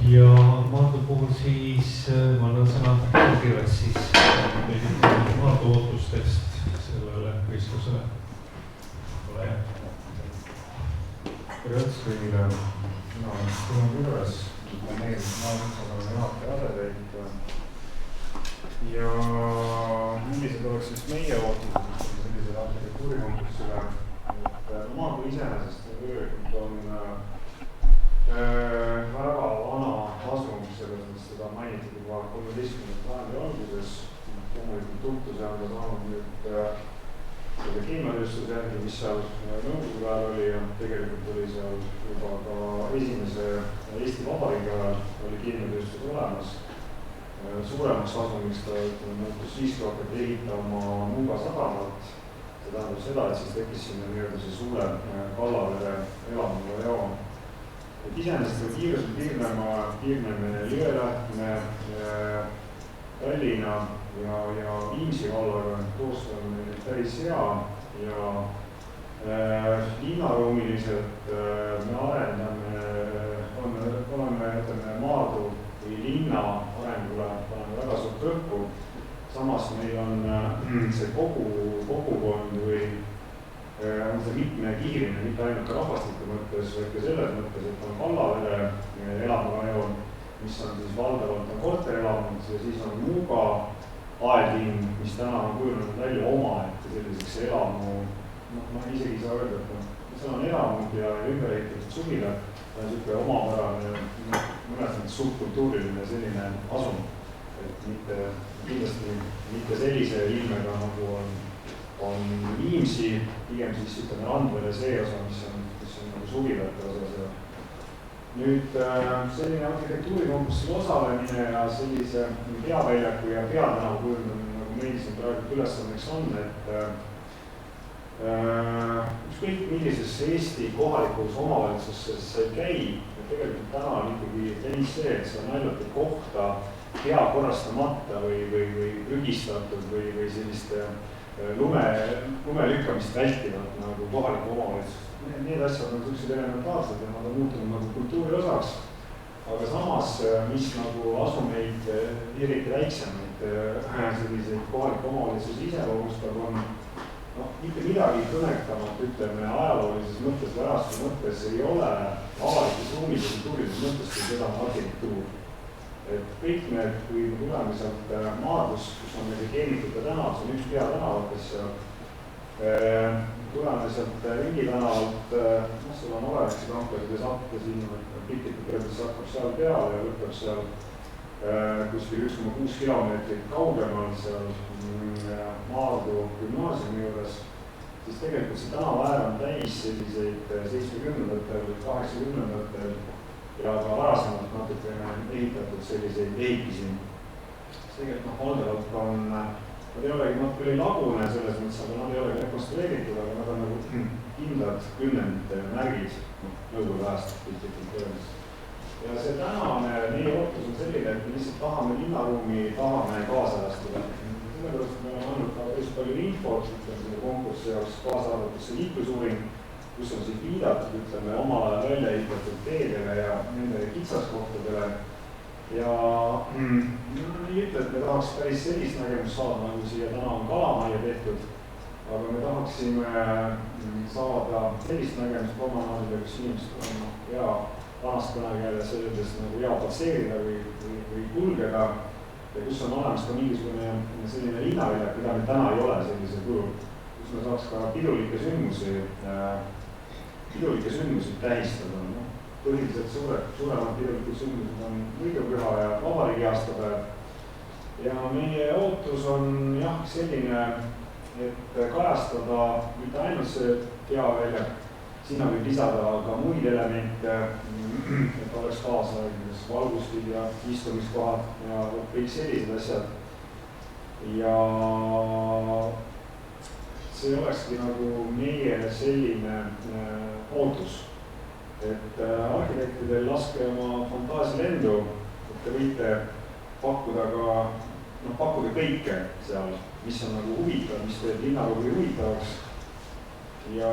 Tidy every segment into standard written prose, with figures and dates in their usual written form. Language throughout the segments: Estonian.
Ja Maardu puhul siis ma annan sõna kirjas siis Maardu ootustest sellele võistlusele. Ole hea. Tere kõigile, mina olen Tõnu Kirves, maailmasõnale juhataja asetäitja. Ja millised oleks siis meie ootused sellisele arhitektuurikonkursile, et Maardu iseenesest tegelikult on väga vana asum, selles mõttes seda mainitud juba 13. sajandi alguses. Loomulikult tuntuse on ta saanud nüüd selle keemiatööstuse järgi, mis seal nõukogude ajal oli, ja tegelikult oli seal juba ka esimese Eesti Vabariigi ajal oli keemiatööstus olemas. Suuremaks asumiks ta muutus siis, kui hakati ehitama Muuga sadamat. See tähendab seda, et siis tekkis sinna nii-öelda see suure Kallavere elamuga joon. Iseenesest on kiiresti piirneme Jõelähtme, Tallinna ja Viimsi vallaga, koostöö on meil päris hea ja linnaruumiliselt me arendame, oleme Maardu või linna arengule paneme väga suurt rõhku. Samas meil on see kogukond või on see mitmekihiline, mitte ainult rahvastiku mõttes, vaid ka selles mõttes, et on Kallavere elamuajoon, mis on siis valdavalt on korterelamud ja siis on Muuga aedlinn, mis täna on kujunenud välja omaette selliseks elamu, ma isegi ei saa öelda, et seal on elamud ja ümber ehitatud suvila, ta on niisugune omapärane, mõnes mõttes subkultuuriline selline asum, et kindlasti mitte sellise ilmega, nagu on Viimsi, pigem siis ütleme Randvere see osa, mis on nagu suvilate osas. Nüüd selline arhitektuurikonkursil osalemine ja sellise peaväljaku ja peatänavu kujundamine, nagu meil siin praegu ülesandeks on, et ükskõik millisesse Eesti kohalikus omavalitsuses see käib, et tegelikult täna on ikkagi teis see, et seda naljatud kohta hea korrastamata või prügistatud või selliste lume lükkamist vältivad nagu kohaliku omavalitsus. Need asjad on sellised elementaarsed ja nad on muutunud nagu kultuuri osaks, aga samas, mis nagu asumeid, eriti väiksemaid selliseid kohaliku omavalitsusi iseloomustab, on mitte midagi kõnekamat, ütleme, ajaloolises mõttes või ajastuse mõttes ei ole avalikes ruumis ja kultuurises mõttes, kui seda on arhitektuur. Et kõik need, kui me tuleme sealt Maardus, kus on meil keemitud ka tänav, see on üks peatänavatest seal, tuleme sealt Ringi tänavalt, seal on olevaksi kamplaside satte siin, piltlikult öeldes hakkab seal peale ja lõpeb seal kuskil 1,6 kilomeetrit kaugemal seal Maardu gümnaasiumi juures, siis tegelikult see tänavaäär on täis selliseid 70-ndatel, 80-ndatel ja ka varasemalt natukene ehitatud selliseid ehitisi. Tegelikult valdavalt on, nad ei olegi, nad küll ei lagune selles mõttes, aga nad ei ole rekonstrueeritud, aga nad on nagu kindlad kümnendite märgid nõukogude ajast piltlikult öeldes. Ja see tänane meie ootus on selline, et me lihtsalt tahame linnaruumi, tahame kaasajastada. Sellepärast me oleme andnud ka päris palju infot, selle konkurssi jaoks kaasa arvatud see liiklusuuring, kus on siis viidatud, ütleme, omal ajal välja ehitatud teedele ja nende kitsaskohtadele. Ja ei ütle, et me tahaks päris sellist nägemust saada, nagu siia täna on Kalamajja tehtud, aga me tahaksime saada sellist nägemust omanaadile, kus inimesed on hea vanast kõnekeeles öeldes nagu hea passeerida või kulgeda ja kus on olemas ka mingisugune selline linnaväljak, mida meil täna ei ole sellisel kujul, kus me saaks ka pidulikke sündmusi tähistada. Põhiliselt suuremad pidulikud sündmused on õigepüha ja vabariigi aastapäev. Ja meie ootus on jah selline, et kajastada mitte ainult see peaväljak, sinna võib lisada ka muid elemente, et oleks kaasaegnes valgustid ja istumiskohad ja kõik sellised asjad. Ja see olekski nagu meie selline ootus, et arhitektidel laske oma fantaasia lendu, et te võite pakkuda kõike seal, mis on nagu huvitav, mis teeb linnaruumi huvitavaks. Ja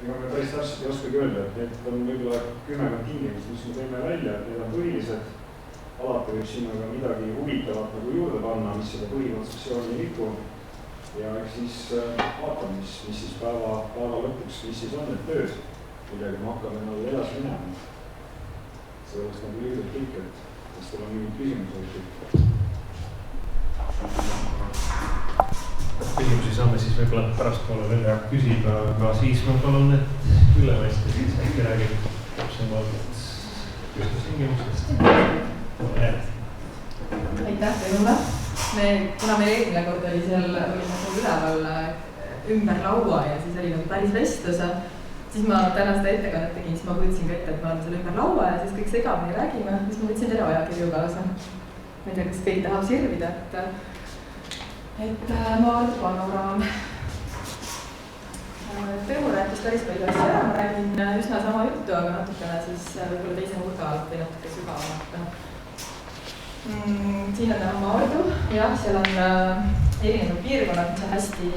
ega me päris täpselt ei oskagi öelda, et need on võib-olla 10 tingimust, mis me teeme välja, et need on põhilised. Alati võib sinna ka midagi huvitavat nagu juurde panna, mis seda põhikontseptsiooni ei liku. Ja eks siis vaatame, mis siis päeva lõpuks, mis siis on need tööd, millega me hakkame nagu edasi minema. See oleks nagu lühidalt kõik, et kas teil on mingid küsimused? Küsimusi saame siis võib-olla pärast poole veel küsida, aga siis ma palun, et Ülle-Maister siis äkki räägib täpsemalt tööstustingimustest. Aitäh teile. Kuna meil eelmine kord oli seal nagu üleval ümber laua ja siis oli nagu päris vestluse, siis ma täna seda ettekannet tegin, siis ma kujutsin ka ette, et ma olen seal ümber laua ja siis kõik segamini räägime, siis ma võtsin teile ajakirju kaasa. Ma ei tea, kas keegi tahab sirvida, et Maardu panoraam. Teemu rääkis päris palju asja ära, ma räägin üsna sama juttu, aga natukene siis võib-olla teise nurga alt või natuke sügavamalt. Siin on näha Maardu, jah, seal on erinevad piirkonnad, mis on hästi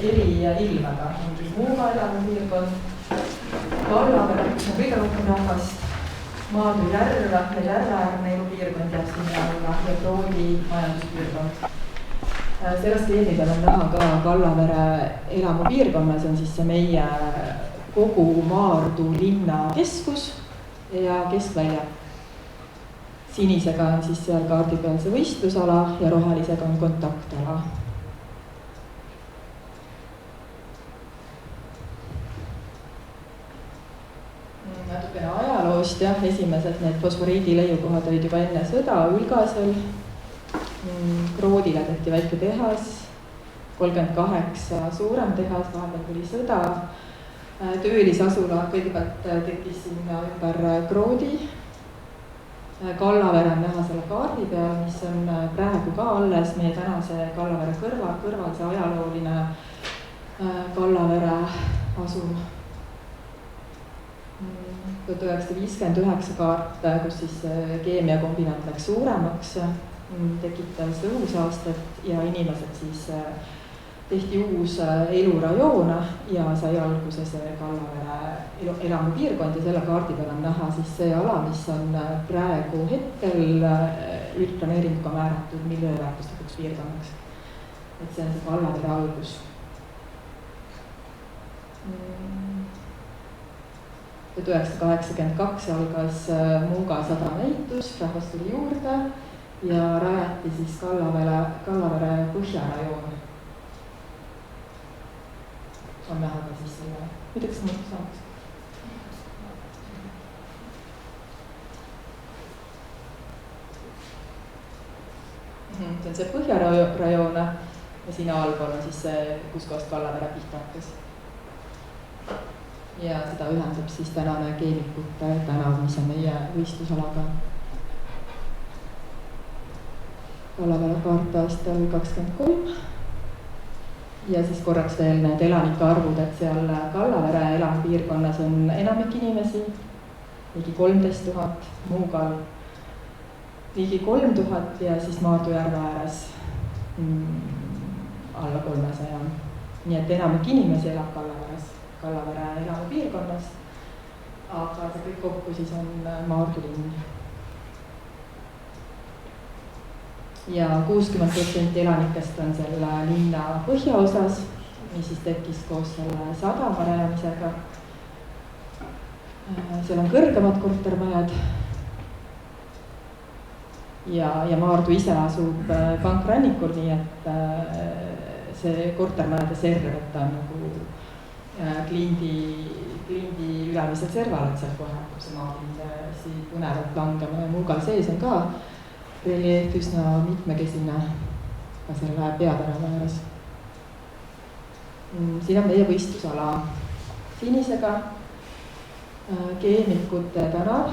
eri ilmega. Mingi Muuga elamupiirkond, Kallavere, kus on kõige rohkem rahvast, Maardu järve, järveäärne elupiirkond jääb sinna alla ja Kroodi majanduspiirkond. Selles skeemi peal on näha ka Kallavere elamupiirkonna, see on siis see meie kogu Maardu linna keskus ja keskvälja. Sinisega on siis seal kaardi peal see võistlusala ja rohelisega on kontaktala. Natukene ajaloost, jah, esimesed need fosforiidi leiukohad olid juba enne sõda Ülgasel. Kroodile tehti väike tehas, 38 suurem tehas, vahepeal tuli sõda. Töölisasula kõigepealt tekkis sinna ümber Kroodi. Kallavere on näha selle kaardi peal, mis on praegu ka alles meie tänase Kallavere kõrval see ajalooline Kallavere asum. 1959 kaart, kus siis keemiakombinaat läks suuremaks, tekitas õhusaastet ja inimesed siis tehti uus elurajoon ja sai alguse see Kallavere elamupiirkond ja selle kaardi peal on näha siis see ala, mis on praegu hetkel üldplaneeringuga määratud miljööväärtuslikuks piirkonnaks. Et see on see Kallavere algus. 1982 algas Muuga sadama ehitus, rahvas tuli juurde ja rajati siis Kallavere põhjarajoon. On näha ka siis selle, midagi sa mõttes saaks? See on see põhjarajoon ja siin allpool on siis see, kus kohast Kallavere pihta hakkas. Ja seda ühendab siis tänane Keemikute tänav, mis on meie võistlusalaga. Kallavere kaart aastal 23. Ja siis korraks veel need elanike arvud, et seal Kallavere elamupiirkonnas on enamik inimesi, ligi 13 000, Muugal ligi 3000 ja siis Maardu järve ääres alla 300. Nii et enamik inimesi elab Kallavere elamupiirkonnas, aga see kõik kokku siis on Maardu linn. Ja 60% elanikest on selle linna põhjaosas, mis siis tekkis koos selle sadama rajamisega. Seal on kõrgemad kortermajad ja Maardu ise asub pankrannikul, nii et see kortermajade serv, et ta on nagu kliendi ülemisel serval, et seal kohe hakkab see maapind põnevalt langema ja Muugal sees on ka reljeef üsna mitmekesine ka selle peatänava ääres. Siin on meie võistlusala sinisega Keemikute tänav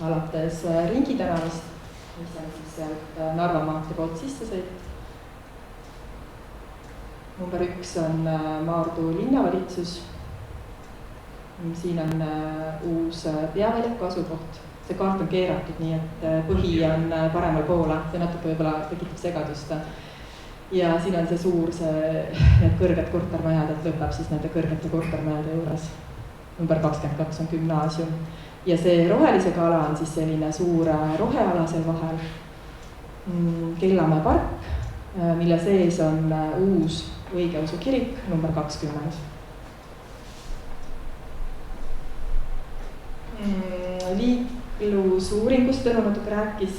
alates Ringi tänavast, mis on siis sealt Narva maantee poolt sissesõit. Number 1 on Maardu linnavalitsus. Siin on uus peaväljaku asukoht. See kaart on keeratud nii, et põhi on paremal poole, see natuke võib-olla tekitab segadust. ja siin on see suur, need kõrged kortermajad, et lõpeb siis nende kõrgete kortermajade juures. Number 22 on gümnaasium ja see rohelisega ala on siis selline suur roheala seal vahel. Kellamäe park, mille sees on uus õigeusu kirik number 20. Liiklusuuringust Tõnu natuke rääkis.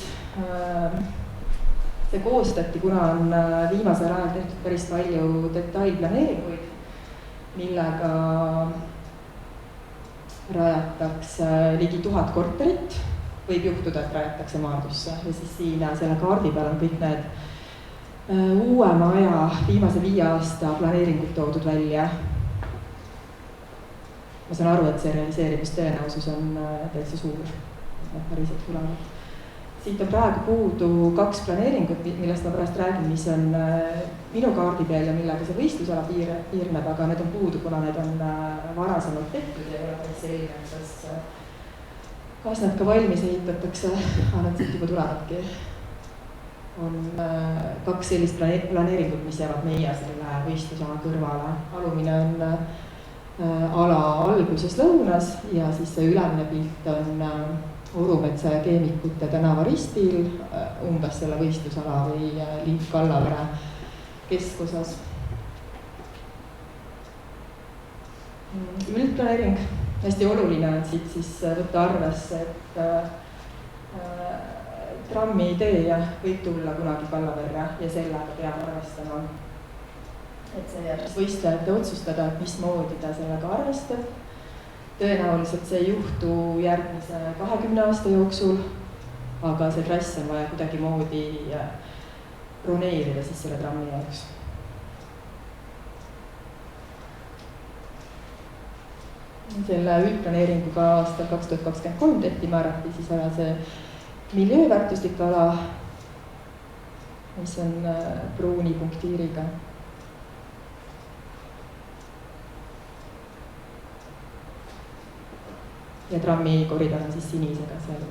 See koostati, kuna on viimasel ajal tehtud päris palju detailplaneeringuid, millega rajatakse ligi 1000 korterit. Võib juhtuda, et rajatakse Maardusse ja siis siin selle kaardi peal on kõik need uuema aja viimase 5 aasta planeeringud toodud välja. Ma saan aru, et see realiseerimistõenäosus on täitsa suur, et päriselt tulevad. Siit on praegu puudu 2 planeeringut, millest ma pärast räägin, mis on minu kaardi peal ja millega see võistlusala piirneb, aga need on puudu, kuna need on varasemalt tehtud ja ei ole päris selline, kas nad ka valmis ehitatakse, aga nad siit juba tulevadki. On 2 sellist planeeringut, mis jäävad meie selle võistlusala kõrvale. Alumine on ala alguses lõunas ja siis see ülemine pilt on Urumetsa ja Keemikute tänava ristil, umbes selle võistlusala või Link Kallavere keskosas. Üldplaneering, hästi oluline on siit siis võtta arvesse, et trammi idee võib tulla kunagi Kallaverre ja sellega peab arvestama. Et see jääb võistlejate otsustada, et mismoodi ta sellega arvestab. Tõenäoliselt see ei juhtu järgmise 20 aasta jooksul, aga see trass on vaja kuidagimoodi broneerida siis selle trammi jaoks. Selle üldplaneeringuga aastal 2023 tehti, määrati siis ära see miljööväärtuslik ala, mis on pruuni punktiiriga. Ja trammi koridor on siis sinisega seal.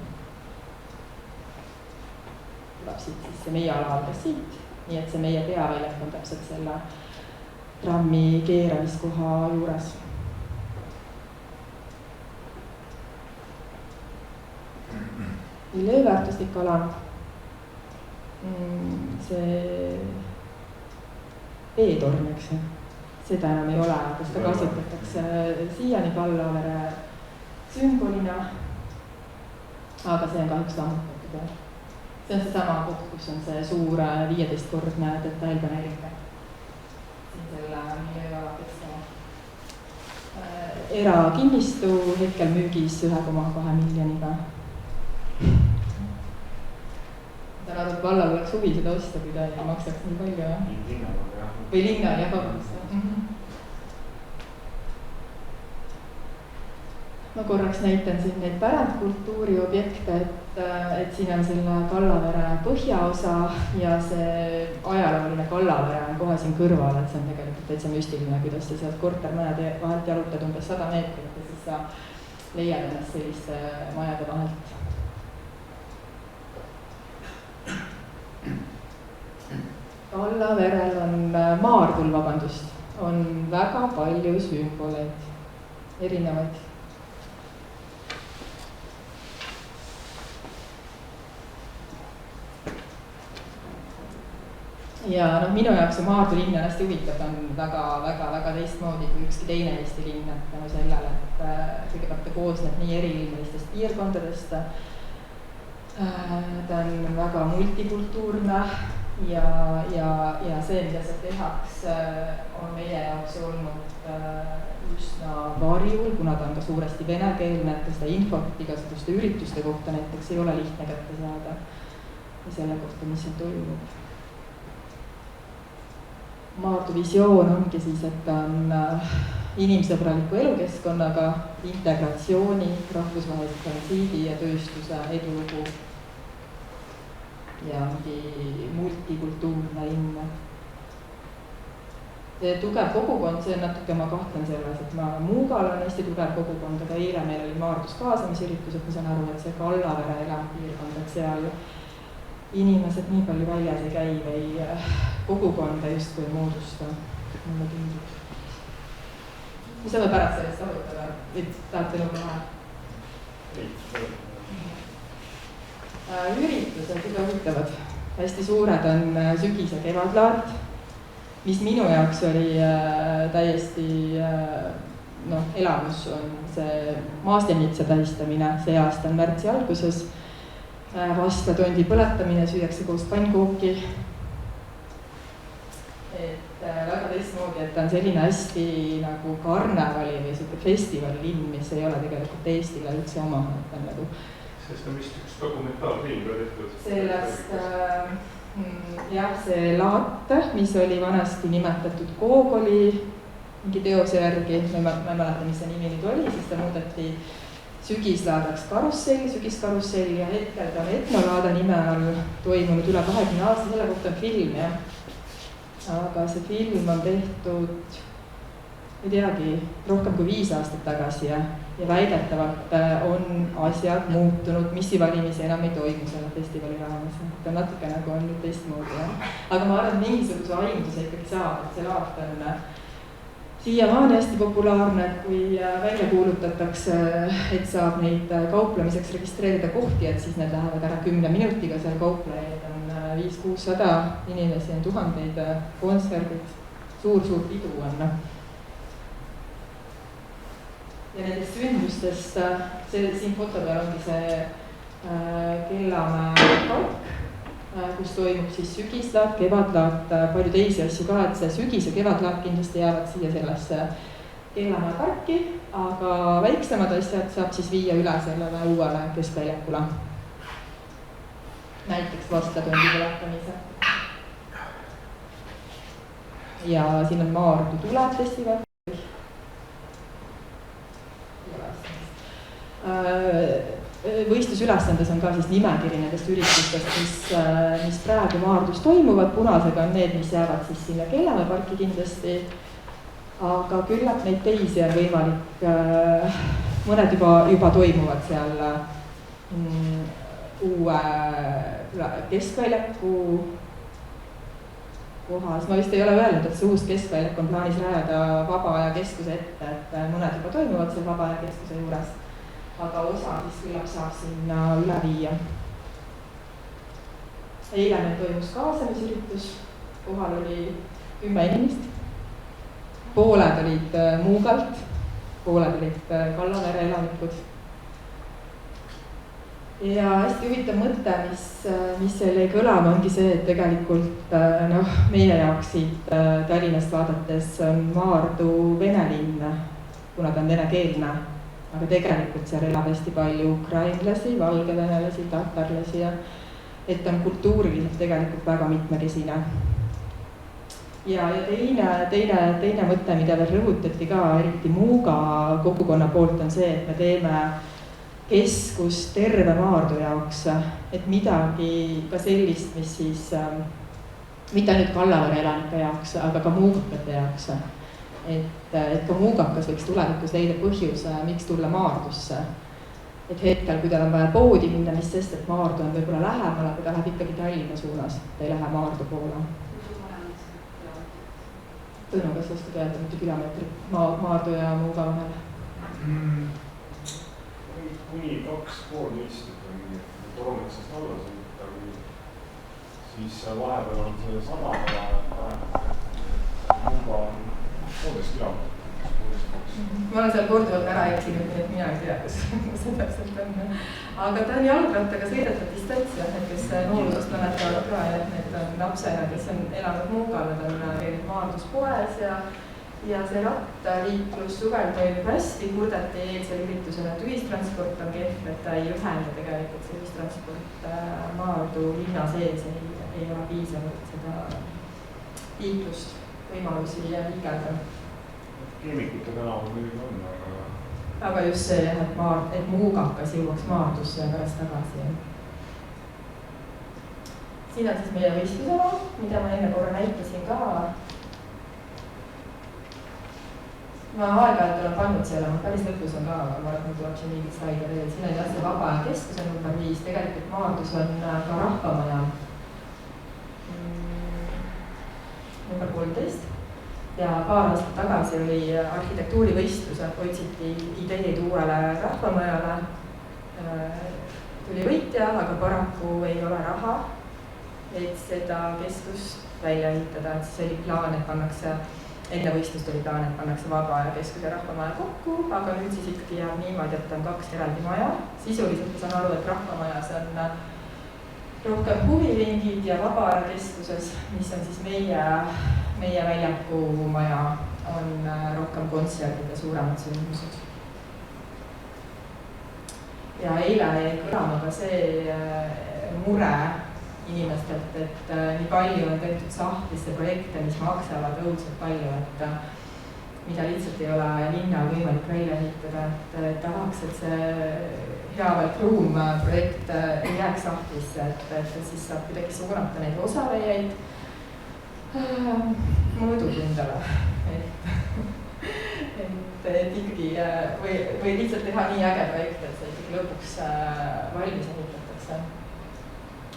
Tuleb siit siis see meie ala algas siit, nii et see meie peaväljak on täpselt selle trammi keeramiskoha juures. Miljööväärtuslik ala, see veetorn, eks ju, seda enam ei ole, aga seda kasutatakse siiani Kallavere sümbolina, aga see on kahjuks lammutatud. See on seesama koht, kus on see suur 15-kordne detailplaneering. Selle miljööala keskele. Erakinnistu hetkel müügis 1,2 miljoniga. Ta arvab, et vallal oleks huvi seda osta, kui ta ei maksaks nii palju. Või linnal, jah, vabandust. Ma korraks näitan siin neid pärandkultuuri objekte, et siin on selle Kallavere põhjaosa ja see ajalooline Kallavere on kohe siin kõrval, et see on tegelikult täitsa müstiline, kuidas sa sealt kortermajade vahelt jalutad umbes 100 meetrit ja siis sa leiad ennast selliste majade vahelt. Kallaverel on, Maardul, vabandust, on väga palju sümboleid, erinevaid. Ja minu jaoks see Maardu linn on hästi huvitav, ta on väga teistmoodi kui ükski teine Eesti linn, et tänu sellele, et kõigepealt ta koosneb nii eriilmelistest piirkondadest. Ta on väga multikultuurne ja see, mida seal tehakse, on meie jaoks olnud üsna varjul, kuna ta on ka suuresti venekeelne, et seda infot igasuguste ürituste kohta näiteks ei ole lihtne kätte saada ja selle kohta, mis seal toimub. Maardu visioon ongi siis, et ta on inimsõbraliku elukeskkonnaga, integratsiooni, rahvusvahelise transiidi ja tööstuse edulugu ja mingi multikultuurne linn. See tugev kogukond, see on natuke, ma kahtlen selles, et Muugal on hästi tugev kogukond, aga eile meil oli Maardus kaasamisüritus, et ma saan aru, et see Kallavere elampiirkond, et seal inimesed nii palju väljas ei käi või kogukonda justkui ei moodusta, mulle tundub. Me saame pärast sellest arutada, et tahate nagu näha? Üritused juba huvitavad. Hästi suured on sügis- ja kevadlaat, mis minu jaoks oli täiesti elamus, on see Maslenitsa tähistamine. See aasta on märtsi alguses. Vastlatondi põletamine, süüakse koos pannkooki. Väga teistmoodi, et ta on selline hästi nagu karnevali või selline festivalilinn, mis ei ole tegelikult Eestile üldse oma. Nagu sest on vist üks dokumentaalfilm ka tehtud. Sellest, jah, see laat, mis oli vanasti nimetatud Gogoli mingi teose järgi, ma ei mäleta, mis see nimi nüüd oli, siis ta muudeti sügislaadaks sügiskarussell ja hetkel ta on etnolaada nime all toimunud üle 20 aasta, selle kohta on film, jah. Aga see film on tehtud, ei teagi, rohkem kui 5 aastat tagasi ja väidetavalt on asjad muutunud, missivalimisi enam ei toimu selle festivali raames. Ta natuke nagu on nüüd teistmoodi, jah. Aga ma arvan, et mingisuguse aimduse ikkagi saab, et see laat on siiamaani hästi populaarne, et kui välja kuulutatakse, et saab neid kauplemiseks registreerida kohti, et siis need lähevad ära 10 minutiga, seal kauplejaid on 500-600 inimesi, on tuhandeid kontserdid, suur pidu on. Ja nendest sündmustest, siin foto peal ongi see Kellamäe park, kus toimub siis sügislaat, kevadlaat, palju teisi asju ka, et see sügis- ja kevadlaat kindlasti jäävad siia sellesse Kellamäe parki, aga väiksemad asjad saab siis viia üle sellele uuele keskväljakule. Näiteks vastlatondi põletamise. Ja siin on Maardu tuleb festival. Võistlusülesandes on ka siis nimekiri nendest üritustest, mis praegu Maardus toimuvad. Punasega on need, mis jäävad siis sinna Kellamäe parki kindlasti. Aga küllap neid teisi on võimalik, mõned juba toimuvad seal uue keskväljaku kohas. Ma vist ei ole öelnud, et see uus keskväljak on plaanis rajada Vaba Aja Keskuse ette, et mõned juba toimuvad seal Vaba Aja Keskuse juures. Aga osa siis küllap saab sinna üle viia. Eile meil toimus kaasamisüritus, kohal oli 10 inimest. Pooled olid Muugalt, pooled olid Kallavere elanikud. Ja hästi huvitav mõte, mis selle kõlama ongi see, et tegelikult meie jaoks siit Tallinnast vaadates on Maardu vene linn, kuna ta on venekeelne. Aga tegelikult seal elab hästi palju ukrainlasi, valgevenelasi, tatarlasi ja et on kultuuriliselt tegelikult väga mitmekesine. Ja teine mõte, mida veel rõhutati ka eriti Muuga kogukonna poolt on see, et me teeme keskust terve Maardu jaoks, et midagi ka sellist, mis siis mitte ainult Kallavere elanike jaoks, aga ka muugakate jaoks. Et ka muugakas võiks tulevikus leida põhjuse, miks tulla Maardusse. Et hetkel, kui tal on vaja poodi minna, mis sest, et Maardu on võib-olla lähemal, aga ta läheb ikkagi Tallinna suunas, ta ei lähe Maardu poole. Tõnu, kas oskad öelda, mitu kilomeetrit Maardu ja Muuga vahel? Kuni 2,5 mõistet on Torometsast alla sõita, siis vahepeal on see sama Muuga 1,5 kilomeetrit. Ma olen seal korduvalt ära eksinud, nii et mina ei tea, kus see täpselt on. Aga ta on jalgrattaga sõidetud distants, et kes noorusest mäletavad ka, et need on lapsena, kes on elanud Muugal, nad on käinud Maardus poes ja see rattaliiklus suvel toimub hästi, kurdeti eelsel üritusel, et ühistransport on kehv, et ta ei ühenda tegelikult see ühistransport Maardu linna sees ei ole piisavalt seda liiklust, võimalusi ja liigeda. Keemikute tänav muidugi on, aga just see, et muugakas jõuaks Maardusse ja pärast tagasi. Siin on siis meie võistlusala, mida ma enne korra näitasin ka. Ma aeg-ajalt olen pannud selle, päris lõpus on ka, aga ma arvan, et tuleb siin mingit slaide veel. Siin on jah see Vaba Aja Keskuse number 5, tegelikult Maardus on ka rahvamaja. 13 ja paar aastat tagasi oli arhitektuurivõistlus, otsiti ideed uuele rahvamajale. Tuli võitja, aga paraku ei ole raha, et seda keskust välja ehitada, et siis oli plaan, et pannakse, enne võistlust oli plaan, et pannakse Vaba Aja keskus ja rahvamaja kokku, aga nüüd siis ikkagi jääb niimoodi, et on 2 eraldi maja. Sisuliselt ma saan aru, et rahvamajas on rohkem huviringid ja Vaba Aja keskuses, mis on siis meie väljaku maja, on rohkem kontserdid ja suuremad sündmused. Ja eile jäi kõlama ka see mure inimestelt, et nii palju on tehtud sahtlisse projekte, mis maksavad õudselt palju, et mida lihtsalt ei ole linnal võimalik välja ehitada, et tahaks, et see hea Valkruum projekt ei jääks sahtlisse, et siis saab kuidagi suunata neid osalejaid mõõdukindale, et ikkagi või lihtsalt teha nii äge projekt, et see ikkagi lõpuks valmis ehitatakse.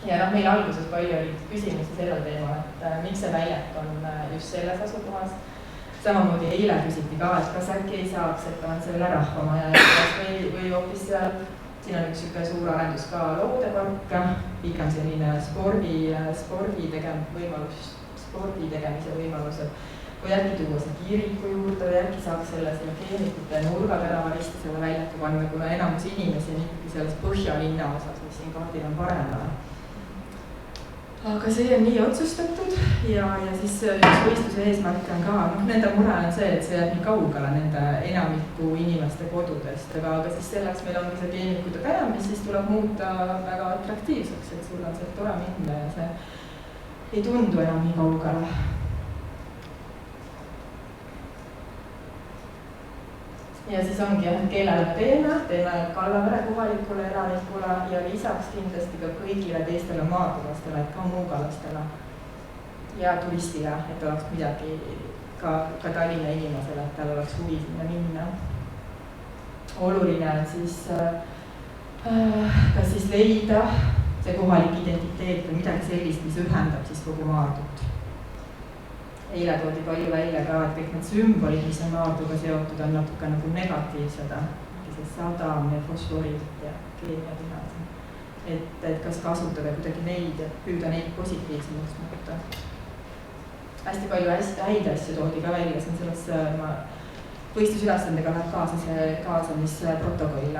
Ja meil alguses palju oli küsimusi sellel teemal, et miks see väljak on just selles asukohas. Samamoodi eile küsiti ka, et kas äkki ei saaks, et on selle rahvamaja või hoopis seal. Siin on üks suur arendus ka loodepark, pigem selline spordi tegemise võimalused. Või äkki tuua see kiiriku juurde või äkki saaks selle keemikute nurgatärava risti selle väljaku panna, kuna enamus inimesi on ikkagi selles Põhjalinna osas, mis siin kaardil on paremale. Aga see on nii otsustatud ja siis üks võistluse eesmärk on ka, nende mure on see, et see jääb nii kaugele nende enamiku inimeste kodudest, aga siis selleks meil ongi see keemikute tänav, mis siis tuleb muuta väga atraktiivseks, et sul on sealt tore minna ja see ei tundu enam nii kaugele. Ja siis ongi, et kellele teeme Kallavere kohalikule elanikule ja lisaks kindlasti ka kõigile teistele maatulastele, et ka muugalastele ja turistile, et oleks midagi ka Tallinna inimesele, et tal oleks huvi sinna minna. Oluline on siis ka siis leida see kohalik identiteet või midagi sellist, mis ühendab siis kogu Maardut. Eile toodi palju välja ka, et kõik need sümbolid, mis on Maarduga seotud, on natuke nagu negatiivsed, see sadam ja fosforid ja keemiatehas. Et kas kasutada kuidagi neid ja püüda neid positiivsemaks muuta. Hästi palju häid asju toodi ka välja, see on selles võistlusülesandega läheb kaasa see kaasamisprotokoll,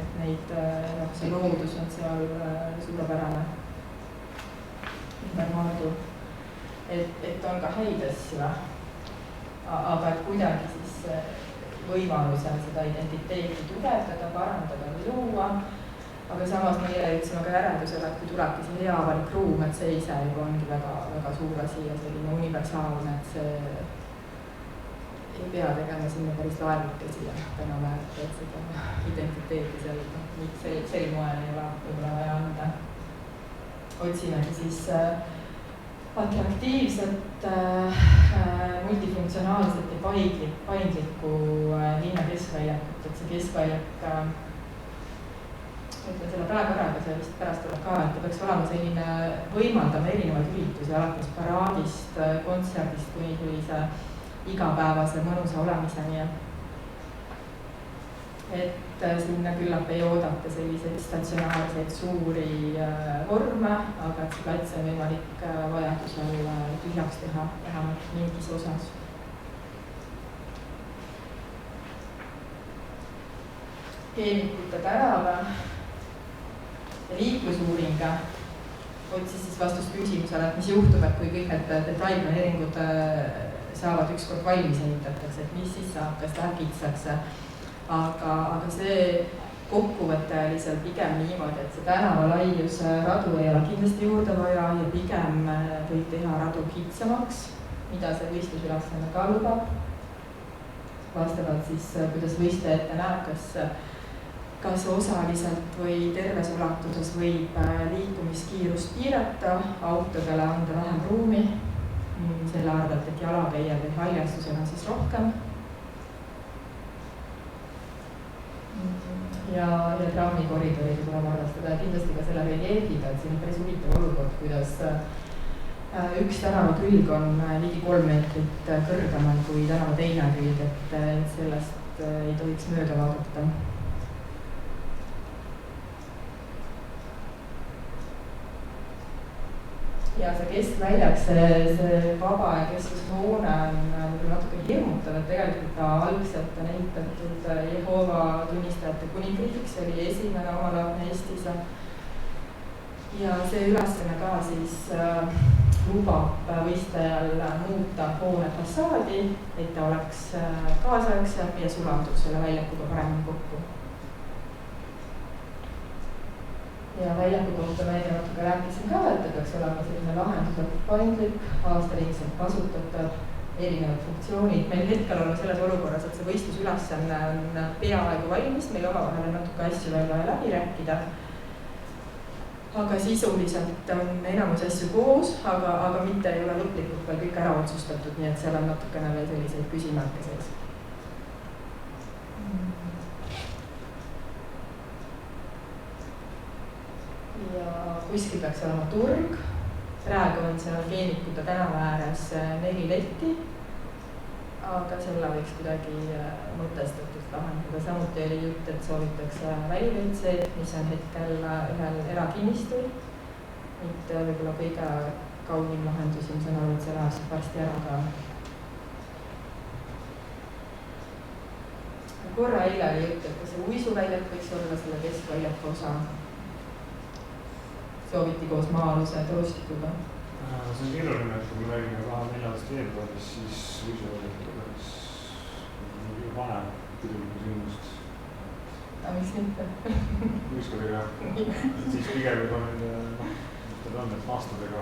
et neid, see loodus on seal suurepärane, ümber Maardu. Et on ka häid asju, aga et kuidagi siis võimalusel seda identiteeti tugevdada, parandada või luua. Aga samas meie jõudsime ka järeldusele, et kui tulebki see hea Valkruum, et see ise juba ongi väga, väga suur asi ja selline universaalne, et see ei pea tegema sinna päris laevukesi ja täname, et seda identiteeti sel moel ei ole võib-olla vaja anda. Otsimegi siis atraktiivset, multifunktsionaalset ja paindlikku linna keskväljakut, et see keskväljak, ütlen selle praegu ära, aga see vist pärast tuleb ka, et ta peaks olema selline võimaldama erinevaid üritusi, alates paraadist, kontserdist kuni sellise igapäevase mõnusa olemiseni. Et sinna küllap ei oodata selliseid statsionaarseid suuri vorme, aga et see plats on võimalik vajadusel tühjaks teha vähemalt mingis osas. Keemikute tänava ja liiklusuuring otsis siis vastust küsimusele, et mis juhtub, et kui kõik need detailplaneeringud saavad ükskord valmis ehitatakse, et mis siis saab, kas läheb kitsaks. Aga see kokkuvõte oli seal pigem niimoodi, et see tänava laius radu ei ole kindlasti juurde vaja ja pigem võib teha radu kitsamaks, mida see võistlusülesanne ka lubab. Vastavalt siis, kuidas võistleja ette näeb, kas osaliselt või terves ulatuses võib liikumiskiirust piirata, autodele anda vähem ruumi, selle arvelt, et jalakäijad või haljastusel on siis rohkem. Ja trammikoridoriga tuleb arvestada ja kindlasti ka selle reljeefiga, et siin on päris huvitav olukord, kuidas üks tänava külg on ligi 3 meetrit kõrgemal kui tänava teine külg, et sellest ei tohiks mööda vaadata. Ja see keskväljak, see vaba ja keskushoone on natuke hirmutav, et tegelikult ta algselt on ehitatud Jehoova tunnistajate kuningriigiks, see oli esimene omalaadne Eestis. Ja see ülesanne ka siis lubab võistlejal muuta hoone fassaadi, et ta oleks kaasaegsem ja sulandub selle väljakuga paremini kokku. Ja väljaku kohta ma enne natuke rääkisin ka, et ta peaks olema selline lahenduslikult paindlik, aastaringselt kasutatav, erinevad funktsioonid. Meil hetkel oleme selles olukorras, et see võistlusülesanne on peaaegu valmis, meil omavahel on natuke asju veel vaja läbi rääkida. Aga sisuliselt on enamus asju koos, aga mitte ei ole lõplikult veel kõik ära otsustatud, nii et seal on natukene veel selliseid küsimärke sees. Ja kuskil peaks olema turg. Praegu on seal Keenikute tänava ääres 4 letti, aga selle võiks kuidagi mõtestatud lahendada. Samuti oli jutt, et soovitakse väliveitseid, mis on hetkel ühel erakinnistul. Mitte võib-olla kõige kaunim lahendus, mis on olnud selle aastat varsti ära ka. Korra eile oli jutt, et see uisuväljak võiks olla selle keskväljaku osa. Sooviti koos maa-aluse toostikuga. See on keeruline, et kui me räägime 24. veebruaris, siis uisuväljak vanem tüdruliku sündmust. Aga miks mitte? Uiskudega. Siis pigem juba nende maastudega.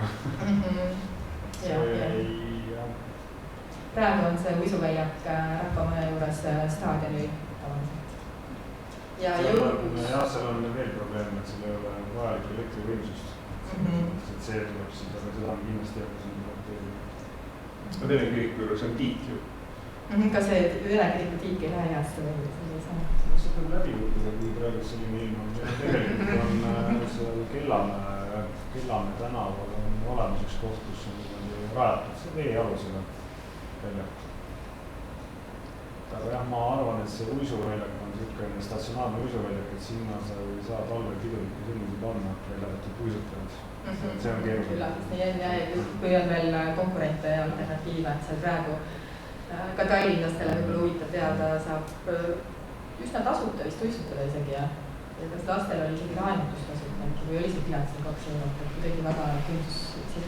Praegu on see uisuväljak Rahvamaja juures staadioni tavaliselt. Ja seal on veel probleem, et seal ei ole vajalik elektrivõimsust. Et see tuleb seda, aga seda on kindlasti Vene kiriku juures on tiik ju. Ka see Vene kiriku tiik ei lähe heasse või selline? See tuleb läbi võtta, kui praegu selline ilm on. Tegelikult on seal Kellane tänaval on olemas üks koht, kus on rajatud see vee alusega väljak. Aga jah, ma arvan, et see uisuväljak on niisugune statsionaarne uisuväljak, et sinna sa ei saa talvel piduliku sündmusi panna, väljatud uisutavad. See on keeruline. Kui on veel konkurente ja alternatiive, et seal praegu ka tallinlastele võib-olla huvitav teada saab üsna tasuta vist uisutada isegi ja kas lastel oli isegi laenutus tasuta või oli see pilet seal 2 eurot, et kuidagi väga tundus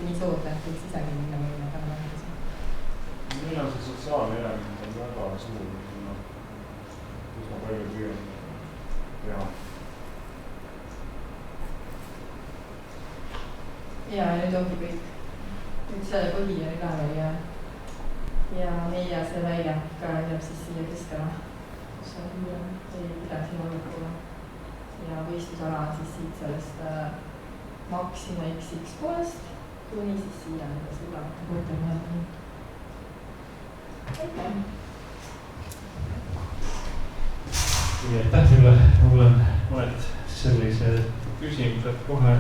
nii soodne, et võiks isegi minna või väga lahendus. Meil on see sotsiaalne element on väga suur, üsna palju püüab teha. Ja nüüd ongi kõik. Nüüd see põhi on ülevel ja meie see väljak jääb siis siia keskele, kus on ei pidasi olukule. Ja võistlusala on siis siit sellest Maxima XX poest kuni siis siia nende suuremate kortermajadeni. Aitäh! Nii, aitäh teile. Mul on mõned sellised küsimused kohe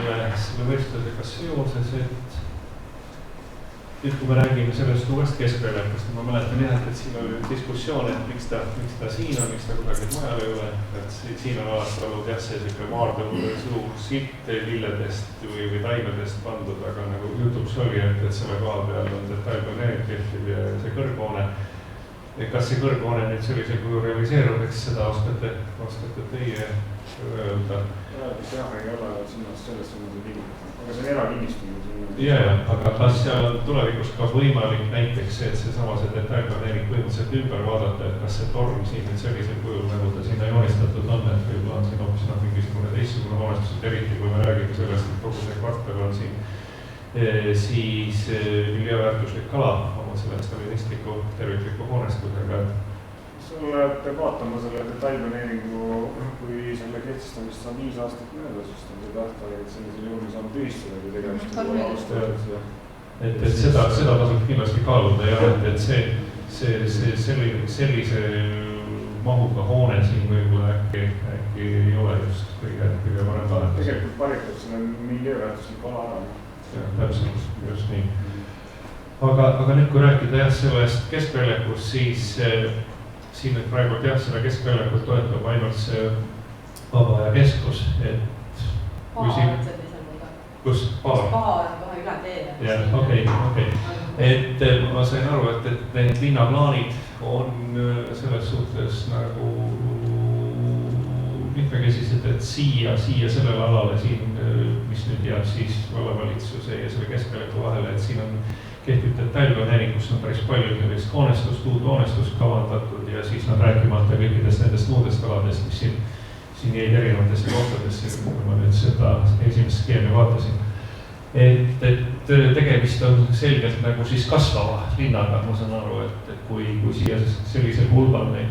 selle võistlusega seoses, et kui me räägime sellest uuest keskväljakust, ma mäletan jah, et siin oli diskussioon, et miks ta siin on, miks ta kusagil mujal ei ole, et siin on alati olnud jah, see selline maardõmul suur silt lilledest või taimedest pandud, aga nagu jutuks oli, et selle koha peal on detailplaneering kehtiv ja see kõrghoone. Kas see kõrghoone nüüd sellisel kujul realiseerub, eks seda oskate teie öelda? Jah, ei ole sinnast sellest suunas liigutada, aga see on erakinnistumine. Ja, aga kas seal on tulevikus ka võimalik näiteks see, et seesama see detailplaneering põhimõtteliselt ümber vaadata, et kas see torm siin nüüd sellisel kujul, nagu ta sinna joonistatud on, et võib-olla on siin hoopis mingisugune teistsugune hoonestus, eriti kui me räägime sellest, et kogu see kvartal on siin siis miljööväärtuslik kala oma selle stalinistliku tervikliku hoonestusega. Sulle peab vaatama selle detailplaneeringu, kui selle kehtestamist on 5 aastat mööda, sest on see tähtaeg, et sellisel juhul me saame tühistada, kui tegemist on alustajad. Et seda tasub kindlasti kaaluda ja et sellise mahuga hoone siin võib-olla äkki ei ole just kõige parem lahendus. Tegelikult paritab selle miljööväärtusliku ala ära. täpselt, just nii. Aga nüüd, kui rääkida jah sellest keskväljakust, siis siin nüüd praegult jah, seda keskväljakut toetab ainult see Vaba Aja Keskus, et Paar on sellisel mõte. Kus? Paar on kohe üle tee. jah, okei. Et ma sain aru, et need linnaplaanid on selles suhtes nagu mitmekesised, et siia sellele alale siin, mis nüüd jääb siis vallavalitsuse ja selle keskväljaku vahele, et siin on kehtib detailplaneering, kus on päris palju sellist hoonestust, uut hoonestust kavandatud ja siis nad rääkimata kõikidest nendest muudest aladest, mis siin jäid erinevatesse kohtadesse, kui ma nüüd seda esimest skeemi vaatasin. Et tegemist on selgelt nagu siis kasvava linnaga, ma saan aru, et kui siia sellisel hulgal neid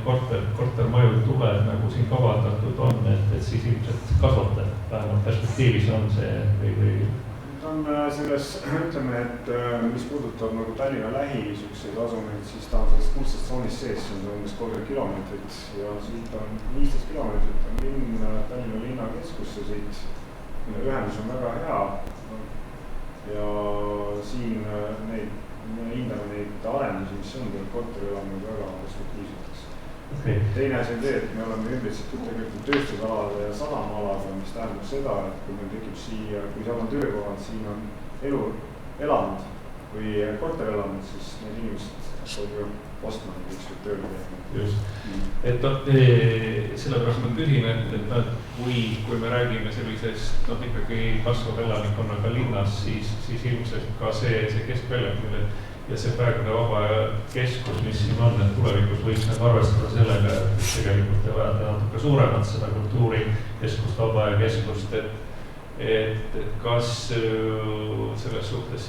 kortermaju tuleb, nagu siin kavandatud on, et siis ilmselt kasvatab, vähemalt perspektiivis on see või on selles, ütleme, et mis puudutab nagu Tallinna lähisugseid asumeid, siis ta on sellest kuldsest tsoonist sees, see on umbes 30 kilomeetrit ja siit on 15 kilomeetrit on Tallinna linnakeskusse siit, ühendus on väga hea ja siin me hindame neid arendusi, mis on korterielamuid väga perspektiivseteks. Okay. Teine asi on see, et me oleme ümbritsetud tegelikult tööstusalade ja sadamaalaga, mis tähendab seda, et kui meil tekib siia, kui seal on töökohad, siin on elamud või korterelamud, siis need inimesed on ju ostma neid ükskord tööle teema. Just, et sellepärast ma küsin, et kui me räägime sellisest ikkagi kasvav elanikkonnaga linnas, siis ilmselt ka see keskväljak, ja see praegune Vaba Aja Keskus, mis siin on, et tulevikus võiks nagu arvestada sellega, et tegelikult te vajate natuke suuremat seda kultuurikeskust, Vaba Aja Keskust, et kas selles suhtes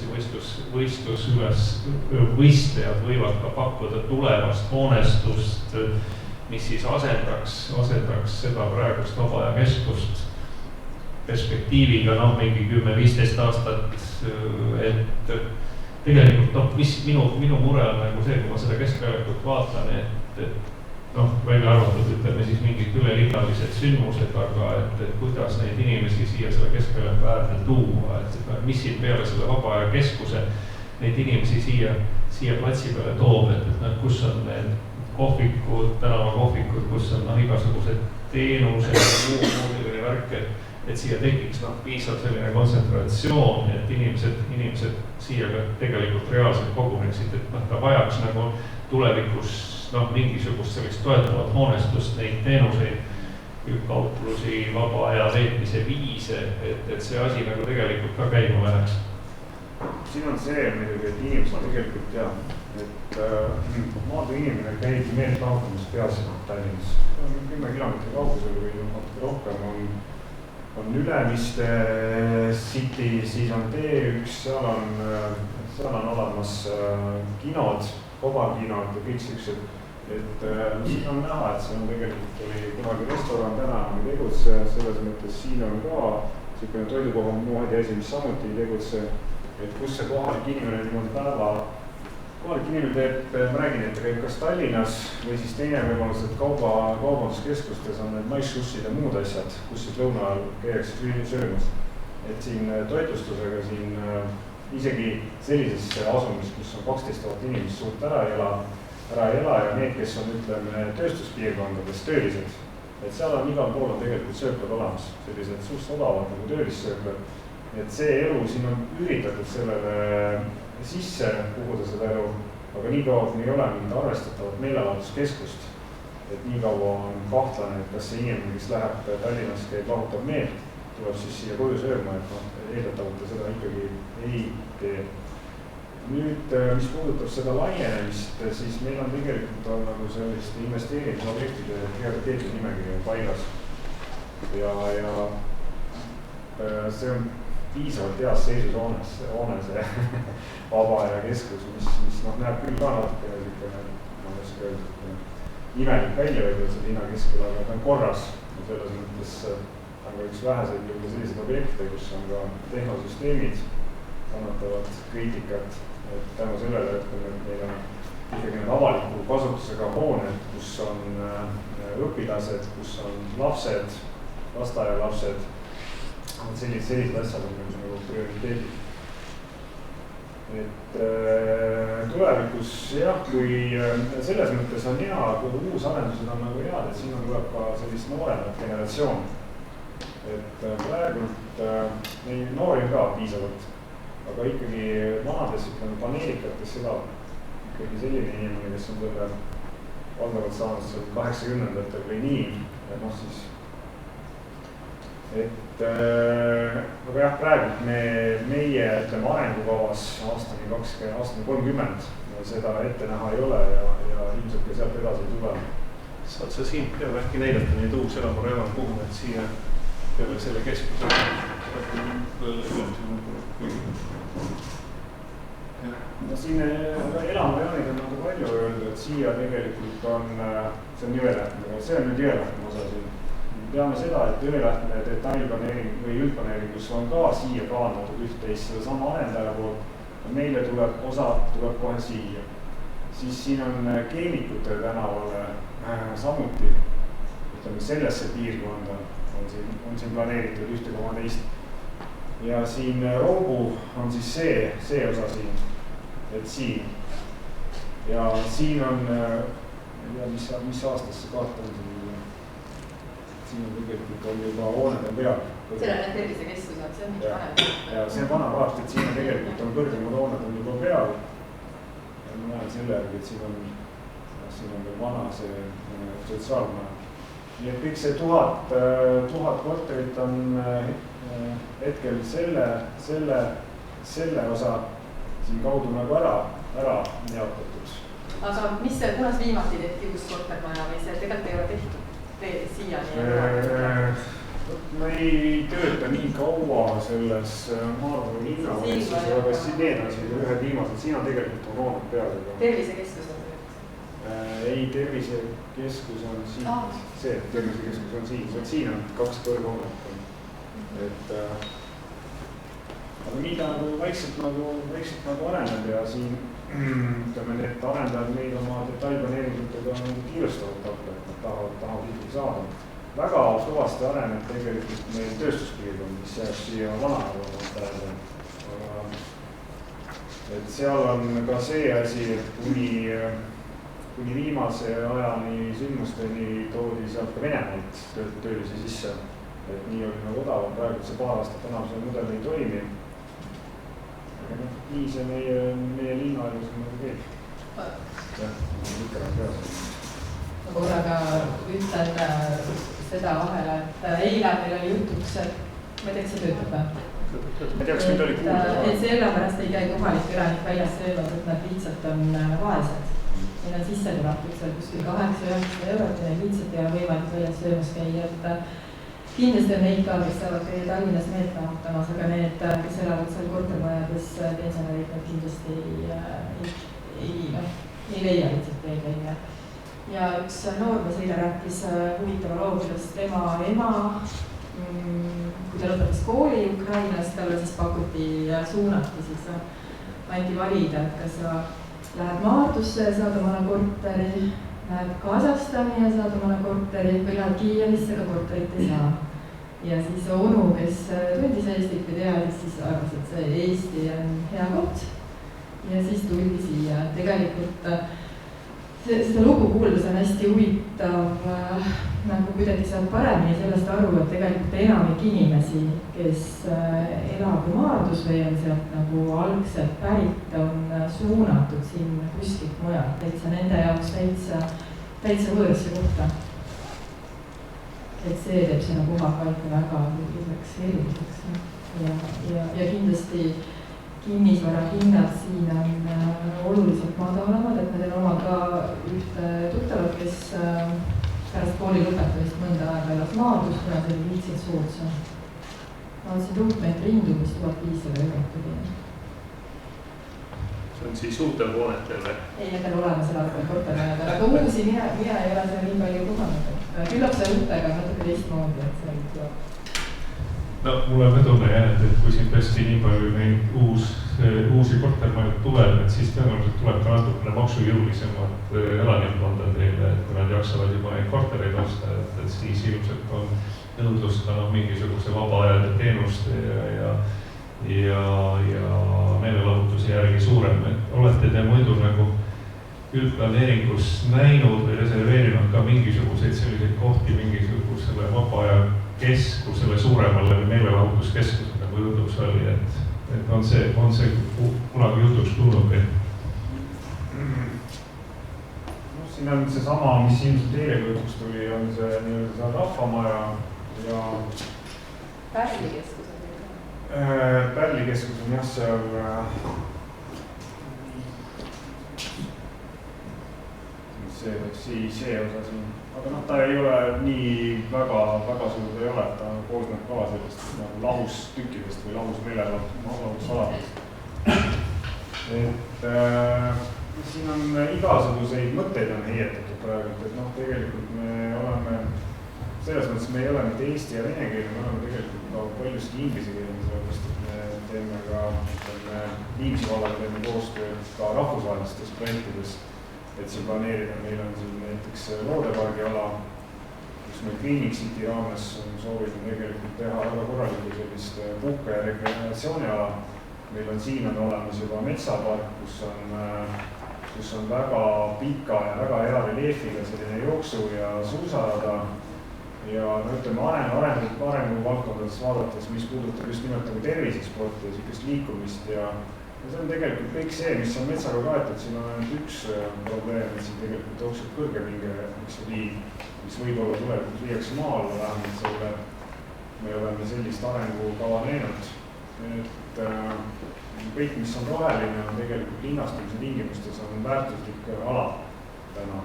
võistlejad võivad ka pakkuda tulevast hoonestust, mis siis asendaks seda praegust Vaba Aja Keskust perspektiiviga mingi 10-15 aastat, et tegelikult mis minu mure on nagu see, kui ma seda keskväljakut vaatan, et välja arvatud, ütleme siis mingid ülelinnalised sündmused, aga et kuidas neid inimesi siia selle keskväljaku äärde tuua, et mis siin peale selle Vaba Aja Keskuse neid inimesi siia platsi peale toob, et kus on need kohvikud, tänavakohvikud, kus on igasugused teenused ja muu selline värk, et siia tekiks piisav selline kontsentratsioon, et inimesed siia ka tegelikult reaalselt koguneksid, et ta vajaks nagu tulevikus mingisugust sellist toetavat hoonestust, neid teenuseid, kauplusi, vaba aja veetmise viise, et see asi nagu tegelikult ka käima läheks. Siin on see muidugi, et inimesed tegelikult teab, et maadu inimene käib meelt lahutamas peaasjad Tallinnas. 10 kilomeetri kaugusel või natuke rohkem on Ülemiste City, siis on T1, seal on olemas kinod, kobarkinod ja kõik siuksed, et siin on näha, et see on tegelikult oli kunagi restoran, täna ei tegutse, selles mõttes siin on ka selline toidukoha moodi asi, mis samuti ei tegutse, et kus see kohalik inimene niimoodi kohalik inimene teeb, ma räägin, et ta käib kas Tallinnas või siis teine võimalus, et kaubanduskeskustes on need maissussid ja muud asjad, kus siis lõuna ajal käiakse söömas. Et siin toitlustusega siin isegi sellises asumis, kus on 12 000 inimest suurt ära ei ela ja need, kes on, ütleme, tööstuspiirkondades töölised, et seal on igal pool on tegelikult sööklad olemas, sellised suust odavad nagu töölissööklad. Et see elu siin on üritatud sellele sisse puhuda seda elu, aga nii kaua, kui ei ole mingit arvestatavat meelelahutuskeskust, et nii kaua on kahtlane, et kas see inimene, kes läheb Tallinnas, käib lahutab meelt, tuleb siis siia koju sööma, et eeldatavalt seda ikkagi ei tee. Nüüd, mis puudutab seda laienemist, siis meil on tegelikult on nagu sellist investeerimisobjektide prioriteetide nimekiri paigas ja see on piisavalt heas seisus hoone see Vaba Aja Keskus, mis näeb küll ka natukene selline, ma ei oska öelda, imelik välja võib-olla see linna keskel, aga ta on korras. Selles mõttes ta on ka üks väheseid selliseid objekte, kus on ka tehnosüsteemid, kannatavad kriitikat, et tänu sellele, et meil on ikkagi need avaliku kasutusega hooned, kus on õpilased, kus on lapsed, lasteaialapsed, sellised asjad on nagu prioriteedid. et tulevikus jah, kui selles mõttes on hea, kui uusarendused on nagu head, et siin tuleb ka sellist nooremat generatsioon. Et praegult neid noori ka piisavalt, aga ikkagi vanades, ütleme, paneelikates elab ikkagi selline inimene, kes on selle valdavalt saanud 80-ndatel või nii, et noh siis, et aga jah, praegult meie ütleme arengukavas aastani 30 seda ette näha ei ole ja ilmselt ka sealt edasi ei tule. Saad sa siin peale äkki näidata neid uus elamurajoon, kuhu need siia peale selle keskuse no siin elamurajoonid on nagu palju öeldud, et siia tegelikult on, see on Jõelähtme, see on nüüd Jõelähtme osa siin. Teame seda, et Jõelähtme detailplaneering või üldplaneeringus on ka siia kaandatud üht-teist seda sama arendaja poolt. Meile osa tuleb kohe siia. Siis siin on Keemikute tänavale samuti, ütleme sellesse piirkonda on siin planeeritud 1,2. Ja siin Roobu on siis see osa siin, et siin. Ja siin on, ei tea, mis aastas see kaart on siin on tegelikult on juba hooned on peal. Seal on need tervisekeskused, see on mingi vanem. Ja see on vana kaart, et siin tegelikult on kõrgemad hooned on juba peal. Ja ma näen selle järgi, et siin on veel vana see sotsiaalmaja. Nii et kõik see 1000 korterit on hetkel selle osa siin kaudu nagu ära jaotatud. Aga kunas viimati tehti uus kortermaja või see tegelikult ei ole tehtud siiani? Ma ei tööta nii kaua selles Maardu linnavalitsuses, aga need on siin ühed viimased, siin on tegelikult on hooned peal. Tervisekeskus on? Ei, tervisekeskus on siin, see tervisekeskus on siin, siin on 2 kõrghoonet. Et aga nii ta nagu vaikselt nagu areneb ja siin ütleme, need arendajad meid oma detailplaneeringutega kiirustavad hakka, et nad tahavad ikkagi saada. Väga kõvasti areneb tegelikult meil tööstuspiirkond, mis jääb siia Vana-Arvamata. Et seal on ka see asi, et kuni viimase ajani sündmusteni toodi sealt ka Venemaalt töölisi sisse. Et nii oli nagu odavam, praegu see paar aastat enam see mudel ei toimi. Aga nii see meie linnaelus on nagu keegi. Jah, ikka on peas. Ma korraga ütlen seda vahele, et eile meil oli jutuks, et ma ei tea, kas see töötab või? Ma teaks, nüüd oli kuulda. Et sellepärast ei käi kohalik elanik väljas söövad, et nad lihtsalt on vaesed. Meil on sissetulekuks seal kuskil 8-9 eurot ja neil lihtsalt ei ole võimalik väljas söömas käia, et kindlasti on neid ka, kes saavad käia Tallinnas meetme autamas, aga need, kes elavad seal kortermajades, pensionärid, nad kindlasti ei leia lihtsalt veel välja. Ja üks noormees eile rääkis huvitava loo, kuidas tema ema, kui ta lõpetas kooli Ukrainas, talle siis pakuti ja suunati, siis anti valida, et kas sa lähed Maardusse ja saad omale korteri, lähed Kasahstani ja saad omale korteri või lähed Kiievisse, aga korterit ei saa. Ja siis onu, kes tundis Eestit või teadis, siis arvas, et see Eesti on hea koht. Ja siis tuldi siia. Tegelikult seda lugu kuuldes on hästi huvitav, nagu kuidagi saab paremini sellest aru, et tegelikult enamik inimesi, kes elab Maardus või on sealt nagu algselt pärit, on suunatud siin kuskilt mujalt, täitsa nende jaoks täitsa võõrasse kohta. Et see teeb selle koha paika väga eriliseks. Ja kindlasti kinnisvara hinnad siin on oluliselt madalamad, et meil on oma ka ühte tuttavat, kes pärast kooli lõpetamist mõnda aega elas Maardus, kuna see oli lihtsalt soodsa. Vaatasin ruutmeetri hindu, mis 1500 eurot oli. See on siis uutel hoonetel või? Ei, nendel olemas elatud kortermajadel, aga uusi mina ei ole seal nii palju kohanud. Küllap see uutega natuke teistmoodi, et see tuleb. No mulle on tunne jäänud, et kui siin tõesti nii palju neid uusi kortermajad tuleb, et siis tõenäoliselt tuleb ka natukene maksujõulisemad elanikkonda teile, et kui nad jaksavad juba neid kortereid osta, et siis ilmselt on nõudlust ka mingisuguse vaba ajade teenuste ja meelelahutuse järgi suurem, et olete te muidu nagu üldplaneeringus näinud või reserveerinud ka mingisuguseid selliseid kohti mingisugusele vaba aja keskusele, suuremale meelelahutuskeskusele, nagu jutuks oli, et on see kunagi jutuks tulnud või? No siin on seesama, mis ilmselt eile jutuks tuli, on see nii-öelda rahvamaja ja Pärlikeskus on teil? Pärlikeskus on jah seal see osa siin, aga noh, ta ei ole nii väga suur ei ole, ta koosneb ka sellest nagu lahustükkidest või lahus meelelahutusaladest. Et siin on igasuguseid mõtteid on heietatud praegu, et noh, tegelikult me oleme, selles mõttes me ei ole mitte eesti ja vene keele, me oleme tegelikult ka paljuski inglise keele, sellepärast et me teeme ka Viimsi vallaga teeme koostööd ka rahvusvahelistes projektides. Et siin planeerida, meil on siin näiteks loodepargi ala, kus me Greening City raames soovime tegelikult teha väga korralikku sellist puhke- ja rekreatsiooniala. Meil on siin olemas juba metsapark, kus on väga pika ja väga hea reljeefiga selline jooksu- ja suusarada. Ja no ütleme arengu valdkondades vaadates, mis puudutab just nimelt nagu tervisesporti ja sellist liikumist ja see on tegelikult kõik see, mis on metsaga kaetud, siin on ainult üks probleem, et siin tegelikult jookseb kõrgepinge liin, mis võib-olla tulevikus viiakse maale, vähemalt selle, me oleme sellist arengukava näinud, et kõik, mis on roheline, on tegelikult linnastumise tingimustes on väärtuslik ala täna.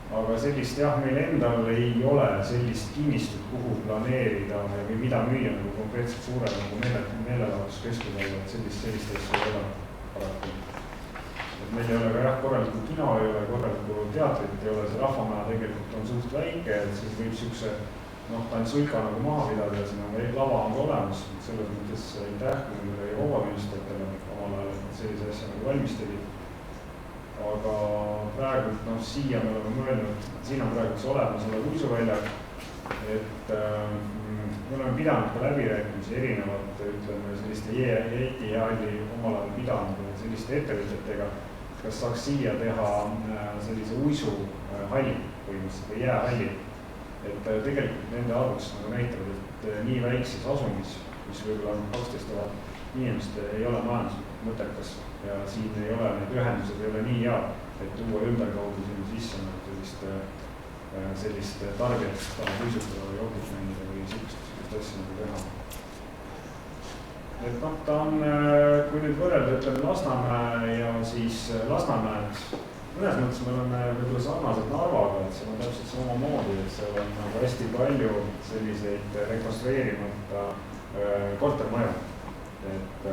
Aga sellist jah, meil endal ei ole sellist kinnistut, kuhu planeerida või mida müüa nagu konkreetselt suure nagu meelelahutuskeskusele, et sellist asja ei ole paraku. Et meil ei ole ka jah, korralikku kino ei ole, korralikku teatrit ei ole, see rahvamaja tegelikult on suht väike, et siis võib siukse, noh, ta on sulka nagu maha pidada ja siin on lava on ka olemas, selles mõttes aitäh nendele Jehoova tunnistajatele omal ajal, et sellise asja nagu valmis tegid. Aga praegu, noh, siia me oleme mõelnud, siin on praegu olemas uisuväljak, et me oleme pidanud ka läbirääkimisi erinevate, ütleme, selliste jäti-jääli omal ajal pidanud selliste ettevõtjatega, kas saaks siia teha sellise uisuhalli põhimõtteliselt või jäähalli. Et tegelikult nende arvutused nagu näitavad, et nii väikses asumis, mis võib-olla on 12 000 inimest, ei ole majanduslikult mõttekas ja siin ei ole, need ühendused ei ole nii head, et tuua ümberkaudu sinna sisse sellist tarbijat, tahab uisutada või jokit mängida või sellist asja nagu teha. Et noh, ta on, kui nüüd võrrelda, ütleme Lasnamäe ja siis Lasnamäed, mõnes mõttes me oleme võib-olla sarnased Narvaga, et seal on täpselt samamoodi, et seal on nagu hästi palju selliseid rekonstrueerimata kortermaju. Et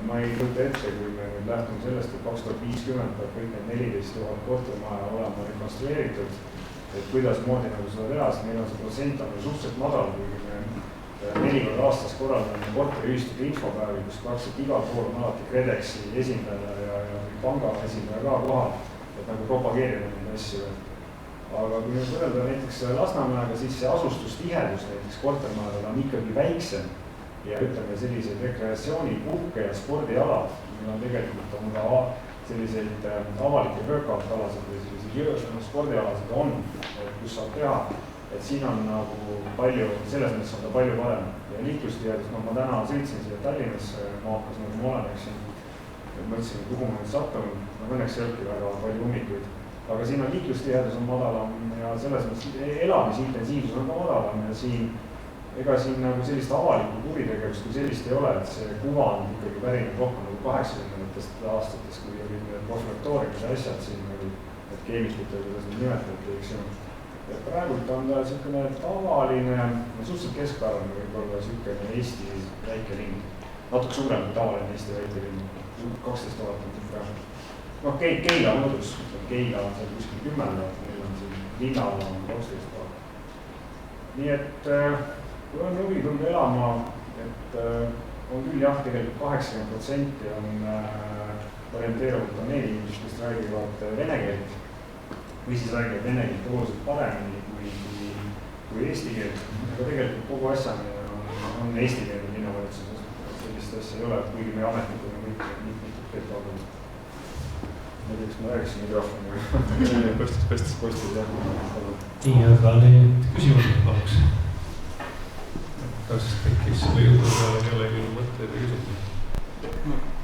ma ei kujuta ette, kui me nüüd lähtume sellest, et 2050 peab kõik need 14 000 kortermaja olema rekonstrueeritud, et kuidas moodi nagu seda teha, sest meil on see protsent on suhteliselt madal, kuigi me 4 korda aastas korraldame korteriühistute infopäevi, kus praktiliselt igal pool on alati KredExi esindaja ja panga esindaja ka kohal, et nagu propageerida neid asju. Aga kui nüüd võrrelda näiteks Lasnamäega, siis see asustustihedus näiteks kortermaadel on ikkagi väiksem. Ja ütleme selliseid rekreatsiooni, puhke ja spordialad, meil on tegelikult on ka selliseid avalikke workout-alasid või selliseid spordialasid on, kus saab teha, et siin on nagu palju, selles mõttes on ta palju parem. Ja liiklustihedus, no ma täna sõitsin siia Tallinnasse, maakas nagu ma olen, eks siin, et mõtlesin, kuhu ma nüüd sattunud, no õnneks ei olnudki väga palju ummikuid. Aga siin on liiklustihedus on madalam ja selles mõttes elamisintensiivsus on ka madalam ja siin ega siin nagu sellist avalikku kuritegevust kui sellist ei ole, et see kuvand ikkagi pärineb rohkem nagu 80-ndatest aastatest, kui olid need profilaktoorikud ja asjad siin nagu, et keemikute, kuidas neid nimetati, eks ju. Ja praegult on ta selline tavaline, suhteliselt keskpärane võib-olla selline Eesti väike linn. Natuke suurem kui tavaline Eesti väike linn, 12 000 on praegu. Noh, Keila mõõdus, Keila on seal kuskil 10 000, meil on siin linnal on 12 000. Nii et kui on huvi tulnud elama, et on küll jah, tegelikult 80% on orienteerunud on need inimesed, kes räägivad vene keelt või siis räägivad vene keelt oluliselt paremini kui eesti keelt. Aga tegelikult kogu asjani on eesti keele linnavalitsuse omavalitsuses, sellist asja ei ole, kuigi meie ametnikud on kõik teed olnud. Ma ei tea, kas ma rääkisin mikrofoni postis, jah. Nii, aga need küsimused paluks. Kas tekkis selle jutu peale kellegi mõtteid või küsimusi?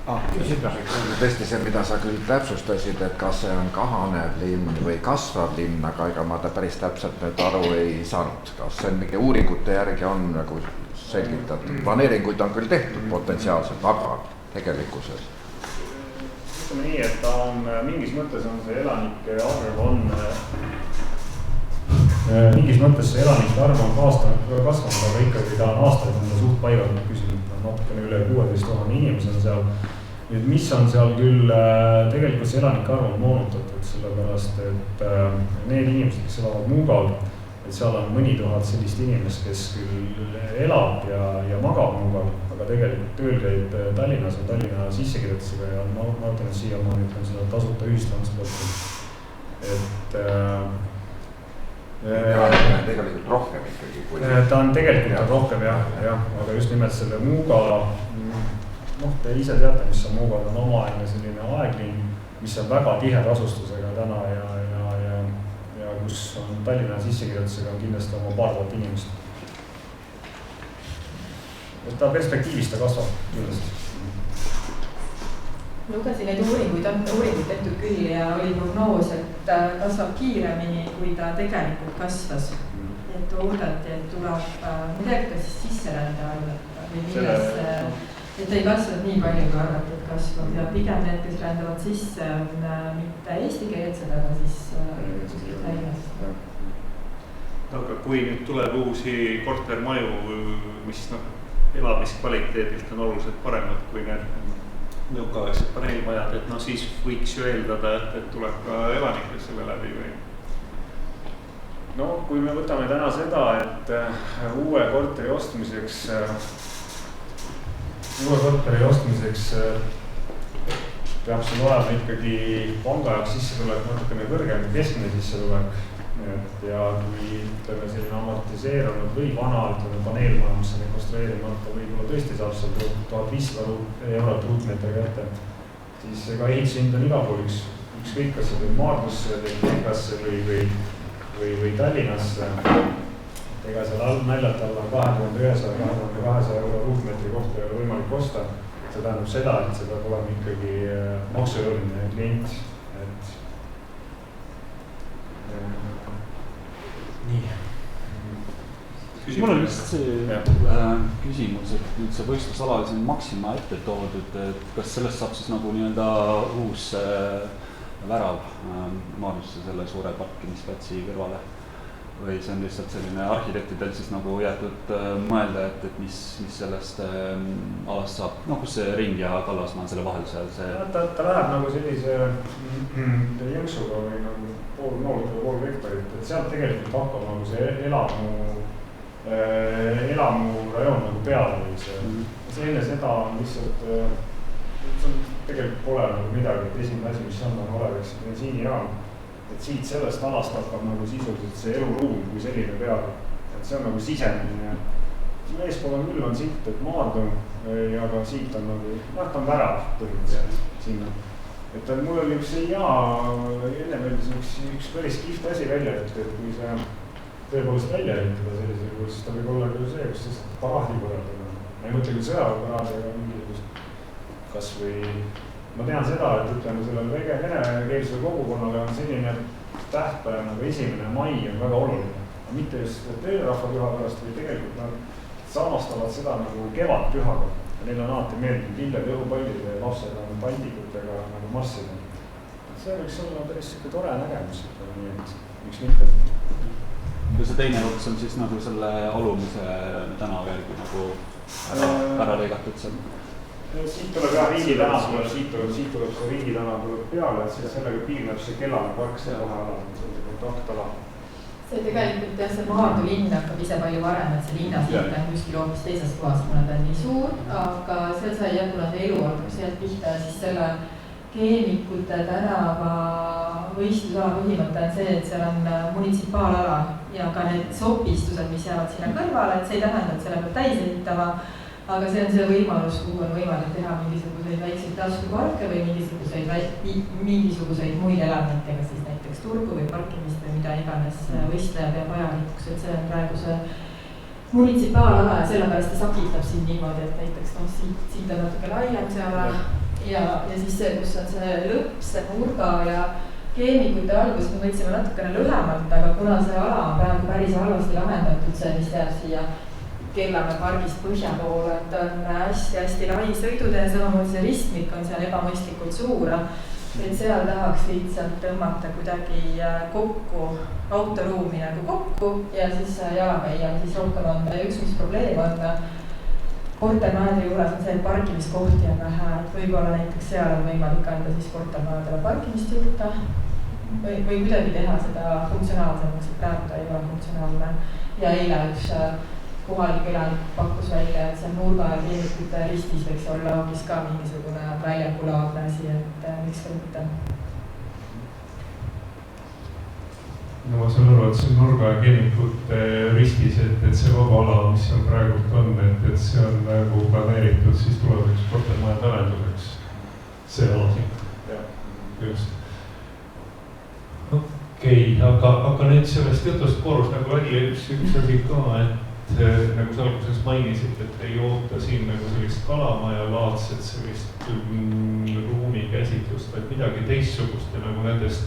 Tõesti see, mida sa küll täpsustasid, et kas see on kahanev linn või kasvav linn, aga ega ma päris täpselt nüüd aru ei saanud. Kas see on mingi uuringute järgi on nagu selgitatud? Planeeringuid on küll tehtud potentsiaalselt, aga tegelikkuses? Ütleme nii, et ta on mingis mõttes on see elanike arv on kasvanud, aga ikkagi ta on aastaid enda suht paiganud küsinud, natukene üle 16 000 inimesi on seal. Nüüd, mis on seal küll, tegelikult see elanike arv on moonutatud, sellepärast, et need inimesed, kes elavad Muugal, et seal on mõni tuhat sellist inimest, kes küll elab ja magab Muugal, aga tegelikult tööl käib Tallinnas on Tallinna sissekirjutusega ja ma ütlen, et siia ma ütlen seda tasuta ühistransporti. Et tegelikult rohkem ikkagi kui... Ta on tegelikult rohkem, jah, aga just nimelt selle Muuga, te ise teate, mis on Muuga, on omaenne selline aeglinn, mis on väga tihe asustusega täna ja kus on Tallinna sissekirjutusega on kindlasti oma paardat inimest. Ta perspektiivis ta kasvab kindlasti. Lugesin neid uuringuid tehtud küll ja oli prognoos, et kasvab kiiremini, kui ta tegelikult kasvas. Et oodati, et tuleb midagi ka siis sisserände arvata või milles, et ei kasvanud nii palju, kui arvati, et kasvab ja pigem need, kes rändavad sisse, on mitte eesti keelsed, aga siis läinast. Aga kui nüüd tuleb uusi kortermaju, mis elamiskvaliteedilt on oluliselt paremad kui need nõukaaegsed paneelmajad, et siis võiks ju eeldada, et tuleb ka elanikud selle läbi või? No kui me võtame täna seda, et uue korteri ostmiseks peab sul olema ikkagi panga jaoks sissetulek natukene kõrgem keskmine sissetulek. Ja kui ütleme selline amortiseerunud või vana paneelmaja, mis on rekonstrueerimata, võib-olla tõesti saab seal 1500 eurot ruutmeetri kätte, siis ega ehitushind on igal pool ükskõik, kas see teeb Maardusse, teeb Tehkasse või Tallinnasse. Ega seal naljalt alla 2100-2200 euro ruutmeetri kohta ei ole võimalik osta. See tähendab seda, et see peab olema ikkagi maksujõuline klient. Nii. Mul on vist see küsimus, et nüüd see võistlusala oli siin Maxima ette toodud, et kas sellest saab siis nagu nii-öelda uus värav Maardusse selle suure parkimisplatsi kõrvale või see on lihtsalt selline arhitektidel siis nagu jäetud mõelda, et mis sellest alast saab, kus see ring ja Kallasmaa selle vahel seal see... Ta läheb nagu sellise jõnksuga või nagu pool noolit või pool vektorit, et sealt tegelikult hakkab nagu see elamurajoon nagu peale või see enne seda on lihtsalt, tegelikult pole nagu midagi, et esimene asi, mis on olevaks bensiinijaam, et siit sellest alast hakkab nagu sisuliselt see eluruum kui selline peale, et see on nagu sisemine. Eespool on küll on siit, et Maardu ja ka siit on nagu, ta on värav põhimõtteliselt sinna. Et mul oli üks enne meeldis üks päris kihvt asi välja, et kui see tõepoolest välja ehitada sellisel juhul, siis ta võib olla küll see, kus lihtsalt paraadi korraldada. Ma ei mõtle küll sõjaväeparaadi, aga mingisugust kas või... Ma tean seda, et ütleme sellel venekeelsele kogukonnale on selline tähtpäev nagu 1. mai on väga oluline. Mitte just töörahva püha pärast, või tegelikult nad samastavad seda nagu kevadpühaga. Neil on alati meeldinud lilled õhupallid ja lapsed on pandikutega nagu marsida. See võiks olla päris tore nägemus, nii et miks mitte. Ja see teine ots on siis nagu selle alumise tänava järgi nagu ära lõigatud seal? Siit tuleb Riigi tänav, siit tuleb see Riigi tänav peale, et siis sellega piirneb see Kellane park, see vaheala, see kontaktala. See tegelikult see Maardu linn hakkab ise palju varem, et see linnasilt on kuskil hoopis teises kohas, kuna ta on nii suur, aga seal sai kuna see elu algab sealt pihta ja siis selle Keemikute tänava võistlusala põhimõte on see, et seal on munitsipaalala ja ka need sopistused, mis jäävad sinna kõrvale, et see ei tähenda, et selle peab täis ehitama, aga see on see võimalus, kuhu on võimalik teha mingisuguseid väikseid taskuparke või mingisuguseid muid elementega, siis näiteks turgu või parkimist või mida iganes võistleja peab vajalikuks, et see on praegu see munitsipaalala ja sellepärast ta sakitab siin niimoodi, et näiteks siit on natuke laiem see ala ja siis see, kus on see lõpp, see nurga ja keemikute algus, me võtsime natukene lühemalt, aga kuna see ala on praegu päris halvasti lahendatud, see, mis jääb siia Kellamäe pargist põhja poole, et on hästi lai sõidutee, samamoodi see ristmik on seal ebamõistlikult suur, et seal tahaks lihtsalt tõmmata kuidagi kokku, autoruumi nagu kokku ja siis jalakäija siis rohkem on. Üks, mis probleem on kortermajade juures on see, et parkimiskohti on vähe, et võib-olla näiteks seal on võimalik anda siis kortermajadele parkimist juurde või kuidagi teha seda funktsionaalsemaks, et praegu ta ei ole funktsionaalne. Ja eile üks kohalik elanik pakkus välja, et see nurga ja keemikute ristis võiks olla hoopis ka mingisugune väljakulaadne asi, et miks ka mitte. No ma saan aru, et see nurga ja keemikute ristis, et see vaba ala, mis seal praegult on, et see on nagu planeeritud siis tulevaks kortermajade arenduseks. See ala siin. Just. Okei, aga nüüd sellest jutust koorus nagu välja üks asi ka, et nagu sa alguses mainisid, et ei oota siin nagu sellist kalamaja laadset sellist ruumikäsitlust, vaid midagi teistsugust ja nagu nendest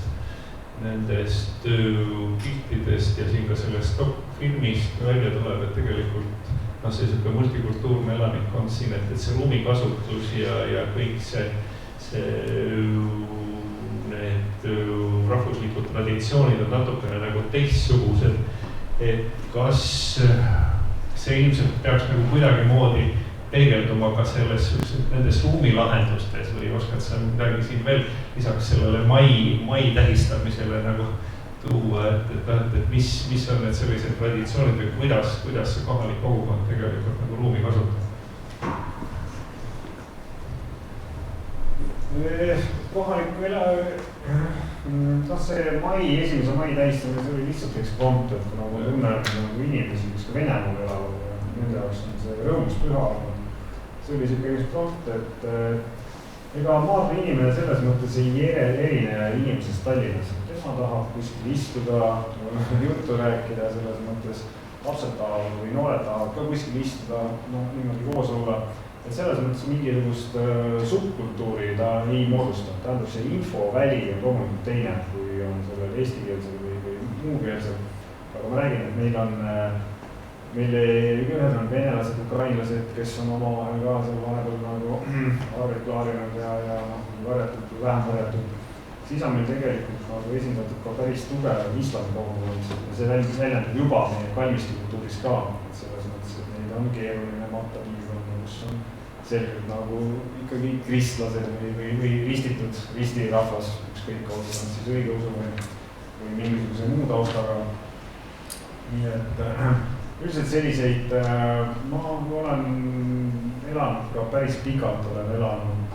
piltidest ja siin ka sellest filmist välja tuleb, et tegelikult see siuke multikultuurne elanikkond siin, et see ruumikasutus ja kõik need rahvuslikud traditsioonid on natukene nagu teistsugused, et kas see ilmselt peaks nagu kuidagi moodi peegelduma ka nendes ruumilahendustes või oskad sa midagi siin veel lisaks sellele mai tähistamisele nagu tuua, et mis on need sellised traditsioonid või kuidas see kohalik kogukond tegelikult nagu ruumi kasutab? Kohaliku see esimese mai tähistamine, see oli lihtsalt eksprompt, et kuna ma tunnen nagu inimesi, kes ka Venemaal elavad ja nende jaoks on see rõõmus püha. See oli siuke eksprompt, et ega maadle inimene selles mõttes ei erine inimesest Tallinnas. Tema tahab kuskil istuda, juttu rääkida selles mõttes, lapsed tahavad või noored tahavad ka kuskil istuda, niimoodi koos olla. Et selles mõttes mingisugust subkultuuri ta ei moodusta. Tähendab, see infoväli on loomulikult teine, kui on sellel eestikeelsel või muukeelsel. Aga ma räägin, et meil ühed on venelased, ukrainlased, kes on omavahel ka seal vahepeal nagu arveid klaarinud ja varjatud või vähem varjatud. Siis on meil tegelikult nagu esindatud ka päris tugev islami kogukond ja see väljendab juba meie kalmistukultuuris ka. Et selles mõttes, et neid on keeruline matta piirkonna, kus on selgelt nagu ikkagi kristlased või ristitud ristirahvas, ükskõik olgu nad siis õigeusu või mingisuguse muu taustaga. Nii et üldiselt selliseid, ma olen elanud ka päris pikalt, olen elanud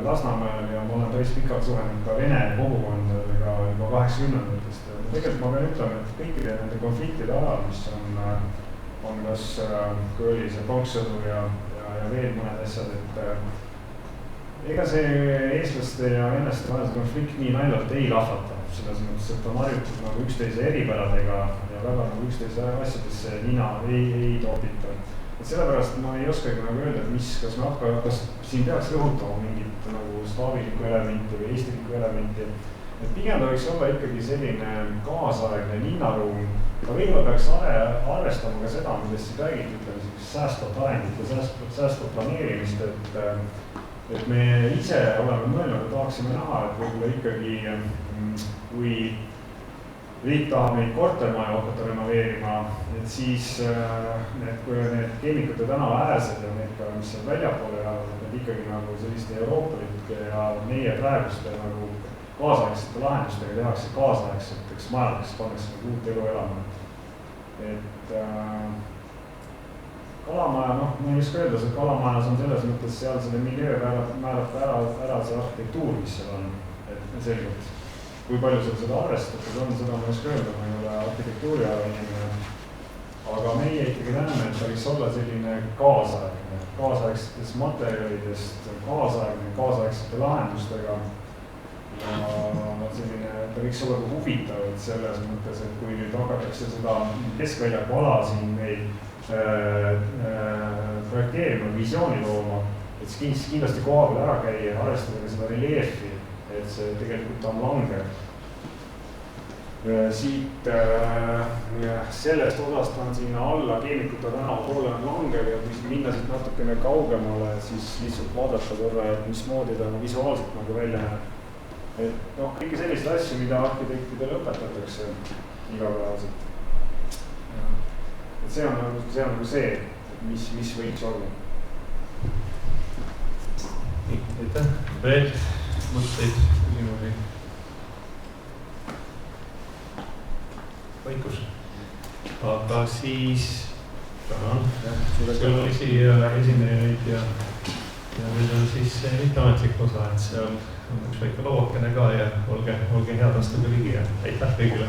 Lasnamäel ja ma olen päris pikalt suhelnud ka vene kogukondadega juba 80-ndatest. Tegelikult ma pean ütlema, et kõikide nende konfliktide ajal, mis on kas, kui oli see pronkssõdu ja veel mõned asjad, et ega see eestlaste ja venelaste vahelise konflikt nii naljalt ei lahvata. Selles mõttes, et on harjutud nagu üksteise eripäradega ja väga nagu üksteise asjadesse nina ei topita. Et sellepärast ma ei oskagi nagu öelda, et kas siin peaks rõhutama mingit nagu slaavilikku elementi või eestilikku elementi. Et pigem ta võiks olla ikkagi selline kaasaegne linnaruum, aga võib-olla peaks arvestama ka seda, millest siin räägiti, ütleme säästvat arengit ja säästvat planeerimist, et me ise oleme mõelnud ja tahaksime näha, et võib-olla ikkagi, kui riik tahab neid kortermaja hakata renoveerima, et siis kui need keemikute tänava äärsed ja need ka, mis seal väljapoole jäävad, need ikkagi nagu selliste euroopalike ja meie praeguste nagu kaasaegsete lahendustega tehakse kaasaegseteks majadeks, pannakse nagu uut elu elama. Et kalamaja, ma ei oska öelda, see kalamajas on selles mõttes seal selle miljöö määrab ära see arhitektuur, mis seal on, et selgelt. Kui palju seal seda arvestatud on, seda ma ei oska öelda, ma ei ole arhitektuuri ära inimene. aga meie ikkagi näeme, et ta võiks olla selline kaasaegsetest materjalidest, kaasaegsete lahendustega. Ja selline, ta võiks olla ka huvitav, et selles mõttes, et kui nüüd hakatakse seda keskväljaku ala siin meil projekteerima, visiooni looma, et kindlasti koha peal ära käia ja arvestada ka seda reljeefi, et see tegelikult on langev. Siit sellest osast on sinna alla Keemikute tänava poole on langev ja kui minna siit natukene kaugemale, siis lihtsalt vaadata korra, et mismoodi ta visuaalselt nagu välja näeb. Et noh, kõiki selliseid asju, mida arhitektidele õpetatakse igapäevaselt. Et see on nagu see, mis võiks olla. Aitäh. Veel mõtteid, küsimusi? Vaikus. Aga siis tänan külalisi ja esinejaid ja nüüd on siis mitteametlik osa, et seal on üks väike lauakene ka ja olge head astuge ligi ja aitäh kõigile.